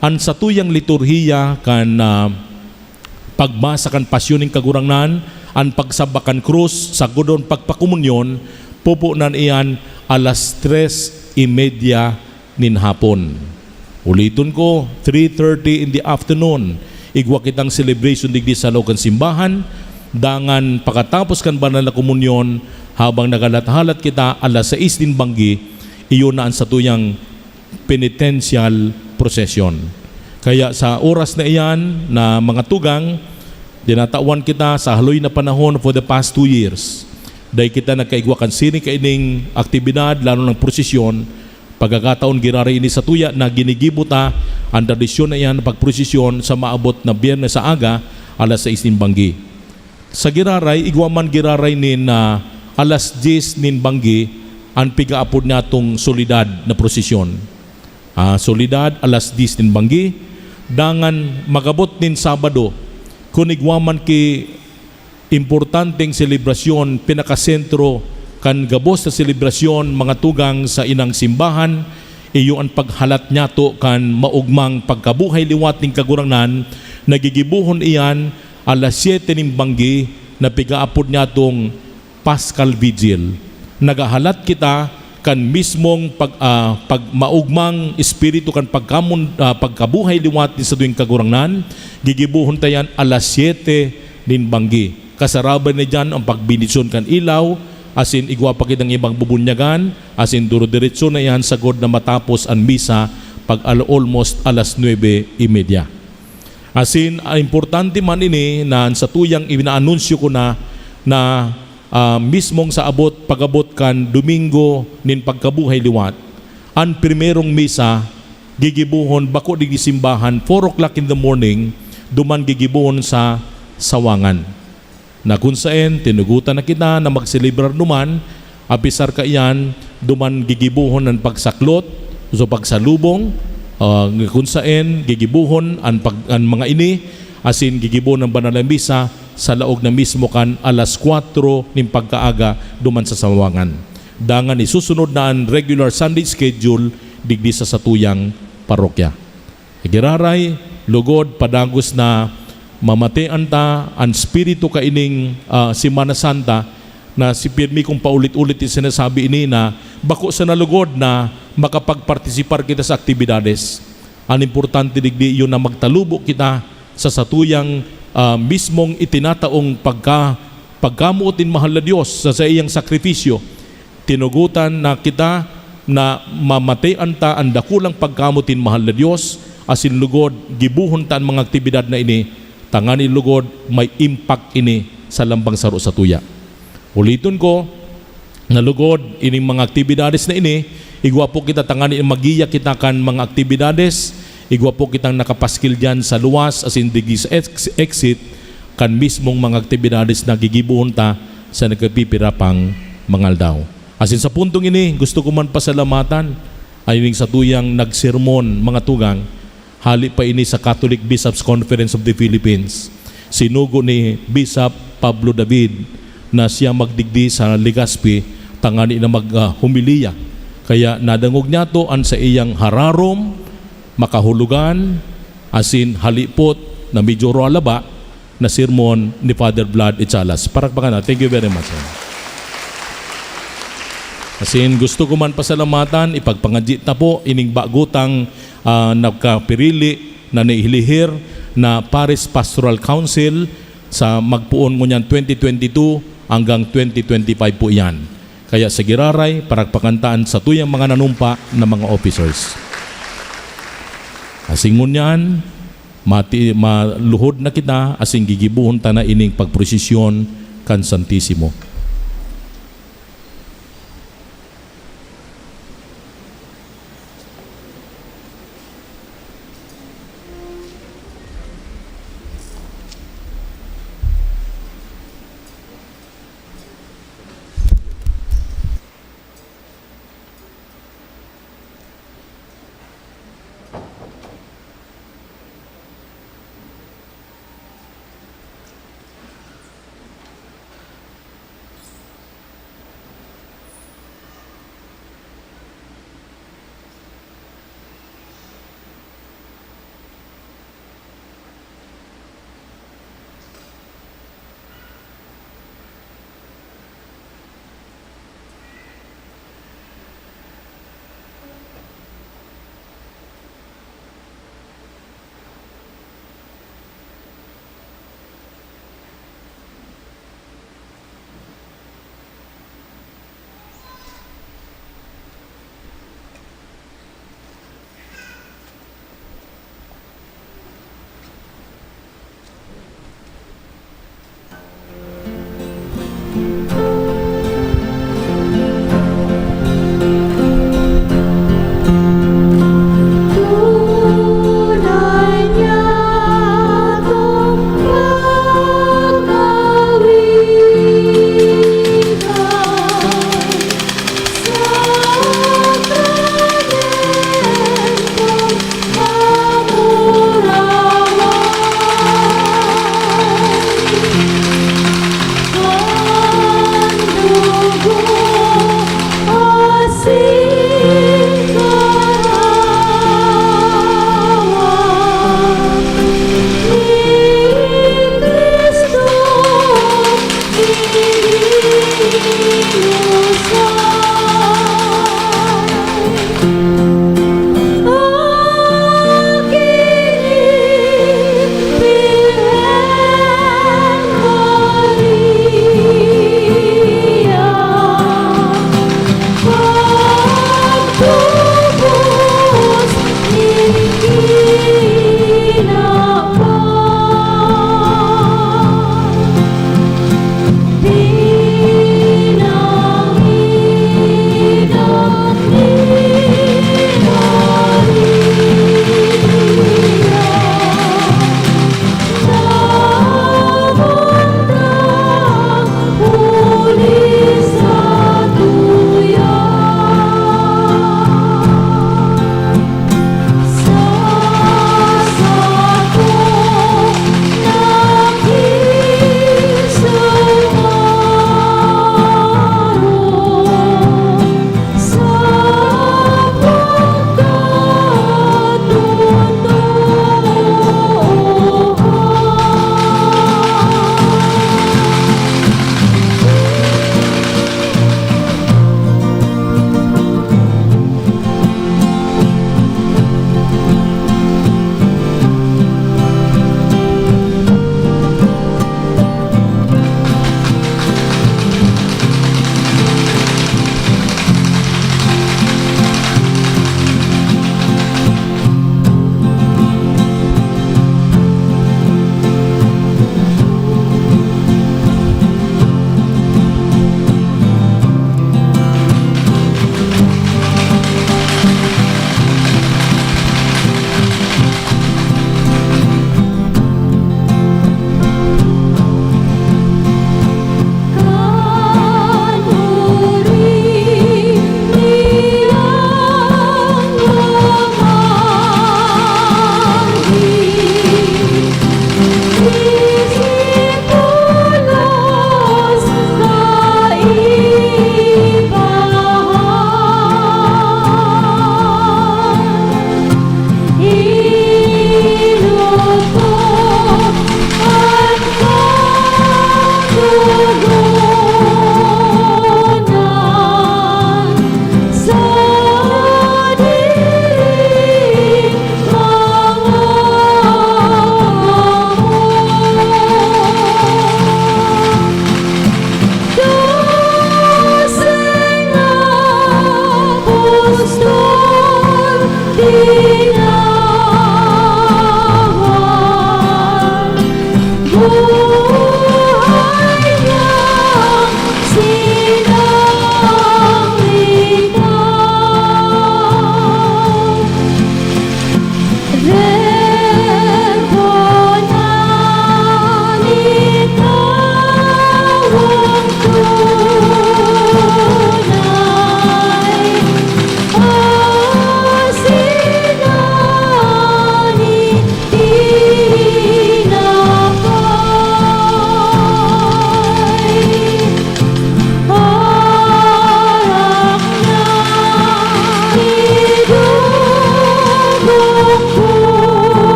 ang sa tuyang liturhiya kan pagbasa kan pasyon ning kagurangnan, ang pagsabakan krus, sagodon pagpakomunyon, pupo nan iyan alas 3:30 nin hapon. Uliton ko, 3:30 in the afternoon, igwa kitang celebration digdi sa laog kan simbahan. Dangan pagkatapos kan banal na komunyon, habang nagalat-halat kita alas 6 din banggi, iyon na ang sa tuyang penitential procession. Kaya sa oras na iyan na mga tugang, dinatawan kita sa haloy na panahon for the past 2 years. Dahil kita nagkaigwa kan sini kaining aktibidad, lalo ng prosesyon, Pagkakataon giraray ini sa tuya na ginigibuta ang tradisyon na yan pagprosesyon sa maabot na Biyernes sa aga alas 6 nin banggi. Sa giraray, igwaman giraray nin alas 10 nin banggi ang pigaapod natong solidad na prosesyon. Solidad alas 10 nin banggi, dangan magabot nin Sabado, kung igwaman ki importanteng selebrasyon, pinakasentro kan gabos na selebrasyon mga tugang sa inang simbahan, iyo ang paghalat nyato kan maugmang pagkabuhay liwat ning kagurangnan, nagigibuhon iyan alas 7 ning banggi na pigaapod nyatong Paschal Vigil. Nagahalat kita kan mismong maugmang espiritu kan pagkabuhay liwat ni sa tuwing kagurangnan, gigibuhon tayan alas 7 nin banggi. Kasaraban na dyan ang pagbinitsyon kan ilaw, asin igwa pa kitang ibang bubunyagan, asin duro-diretso na yan sagod na matapos ang misa pag almost alas 9:30. Asin, importante man ini na sa tuyang inaanunsyo ko na mismong sa pag-abot kan Domingo nin pagkabuhay liwat, ang primerong misa gigibuhon bako di simbahan 4 o'clock in the morning, duman gigibuhon sa Sawangan. Na kung saan tinugutan na kita na magselebrar numan, apisar ka iyan, duman gigibuhon ang pagsaklot, so pagsalubong, kung saan gigibuhon ang mga ini, asin gigibuhon ng banal na misa sa laog na mismo kan alas 4 ning pagkaaga duman sa Sawangan. Dangan isusunod na ang regular Sunday schedule digdi sa satuyang parokya. Igiraray, lugod, padagos na mamatean ta ang spiritu kaining Semana Santa na si Pirmi kong paulit-ulit yung sinasabi ini na bako sa nalugod na makapagpartisipar kita sa aktibidades. Ang importante digdi yun na magtalubo kita sa satuyang mismong itinataong pagkamuotin mahal na Diyos sa iyang sakripisyo. Tinugutan na kita na mamatean ta ang dakulang pagkamutin mahal na Diyos, asin lugod gibuhon ta ang mga aktibidad na ini, tangani lugod may impact ini sa lambang saro sa tuya. Ulitin ko, na lugod ining mga aktibidades na ini, igwa po kita tangani magiya kita kan mga aktibidades, igwa po kitang nakapaskil dyan sa luwas asin digi sa exit kan mismong mga aktibidades na gigibuhon ta sa nagpipirapang mangaldaw. Asin sa puntong ini, gusto ko man pasalamatan ayuning sa tuyang nagsermon mga tugang, hali pa ini sa Catholic Bishops Conference of the Philippines. Sinugo ni Bishop Pablo David na siya magdigdi sa Legazpi, tangani na maghumiliya. Kaya nadangog niya to an sa iyang hararom, makahulugan, asin halipot na medyo roalaba na sermon ni Father Vlad Echalas. Parakpakan na. Thank you very much. Asin gusto ko man pasalamatan, ipagpangajit na po ining bagutang nagkapirili na naihilihir na Paris Pastoral Council sa magpuon mo niyan 2022 hanggang 2025 po iyan. Kaya sa giraray, paragpakantaan sa tuyang mga nanumpa na mga officers. Asing ngunyan, maluhod na kita, asing gigibuhon ta na ining pagprosesyon kan Santissimo.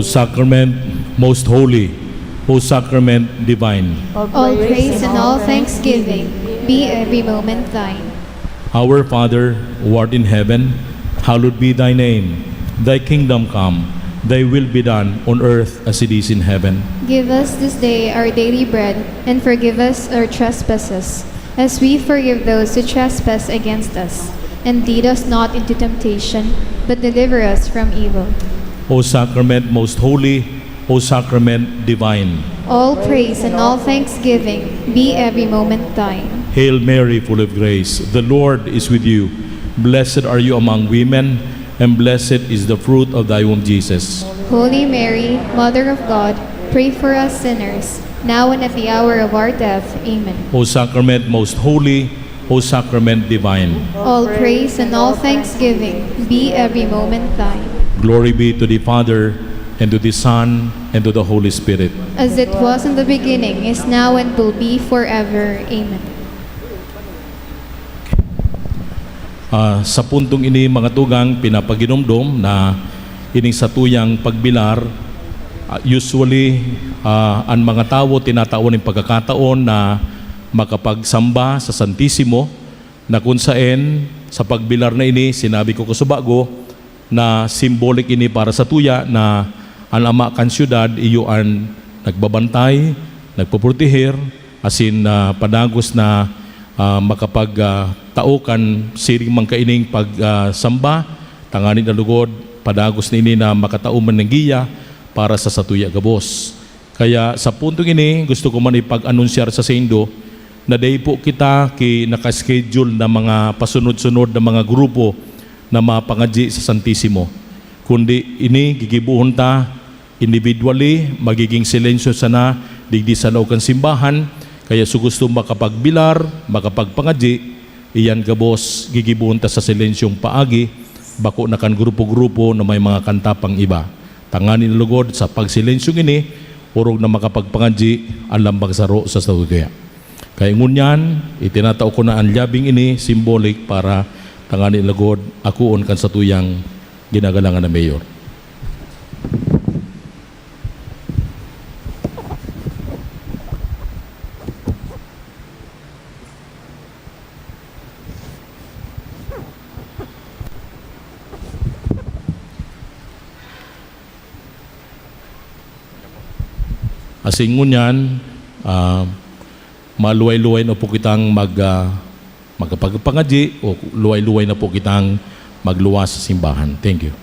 O sacrament most holy, O sacrament divine. All praise and all thanksgiving be every moment thine. Our Father, who art in heaven, hallowed be thy name. Thy kingdom come, thy will be done on earth as it is in heaven. Give us this day our daily bread, and forgive us our trespasses, as we forgive those who trespass against us. And lead us not into temptation, but deliver us from evil. O sacrament most holy, O sacrament divine. All praise and all thanksgiving be every moment thine. Hail Mary, full of grace, the Lord is with you. Blessed are you among women, and blessed is the fruit of thy womb, Jesus. Holy Mary, Mother of God, pray for us sinners, now and at the hour of our death. Amen. O sacrament most holy, O sacrament divine. All praise and all thanksgiving be every moment thine. Glory be to the Father, and to the Son, and to the Holy Spirit. As it was in the beginning, is now, and will be forever. Amen. Sa puntong ini, mga tugang, pinapaginomdom na ining sa tuyang pagbilar, usually, ang mga tao tinataon ng pagkakataon na makapagsamba sa Santissimo, na kung saan sa pagbilar na ini, sinabi ko kusubago, na symbolic ini para sa tuya na ang ama kan syudad iyo ang nagbabantay, nagpuprotehir, asin padagos na makapagtaukan siring mang kaining pagsamba, tanganin na lugod, padagos nini na makatauman ng giya para sa satuya gabos. Kaya sa puntong ini, gusto ko man ipag-anunsyar sa Sendo na day po kita nakaschedule na mga pasunod-sunod na mga grupo na mapangadji sa Santissimo. Kundi ini gigibuhon ta individually, magiging silensyo sana digdi sa loob kan simbahan. Kaya so gusto makapagbilar, makapagpangadji, iyan gabos gigibuhon ta sa silensyong paagi, bako na kan grupo-grupo na may mga kanta pang iba. Tanganin lugod sa pagsilensyong ini, urog na makapagpangadji ang lambang saro sa satuya. Kaya ngunyan, itinatao ko na ang labing ini, symbolic para tanganin lugod, akuon kan satuyang ginagalangan na mayor. Asingon yan, maluway-luway na po kitang magkapagpangadji o luway-luway na po kitang magluwas sa simbahan. Thank you.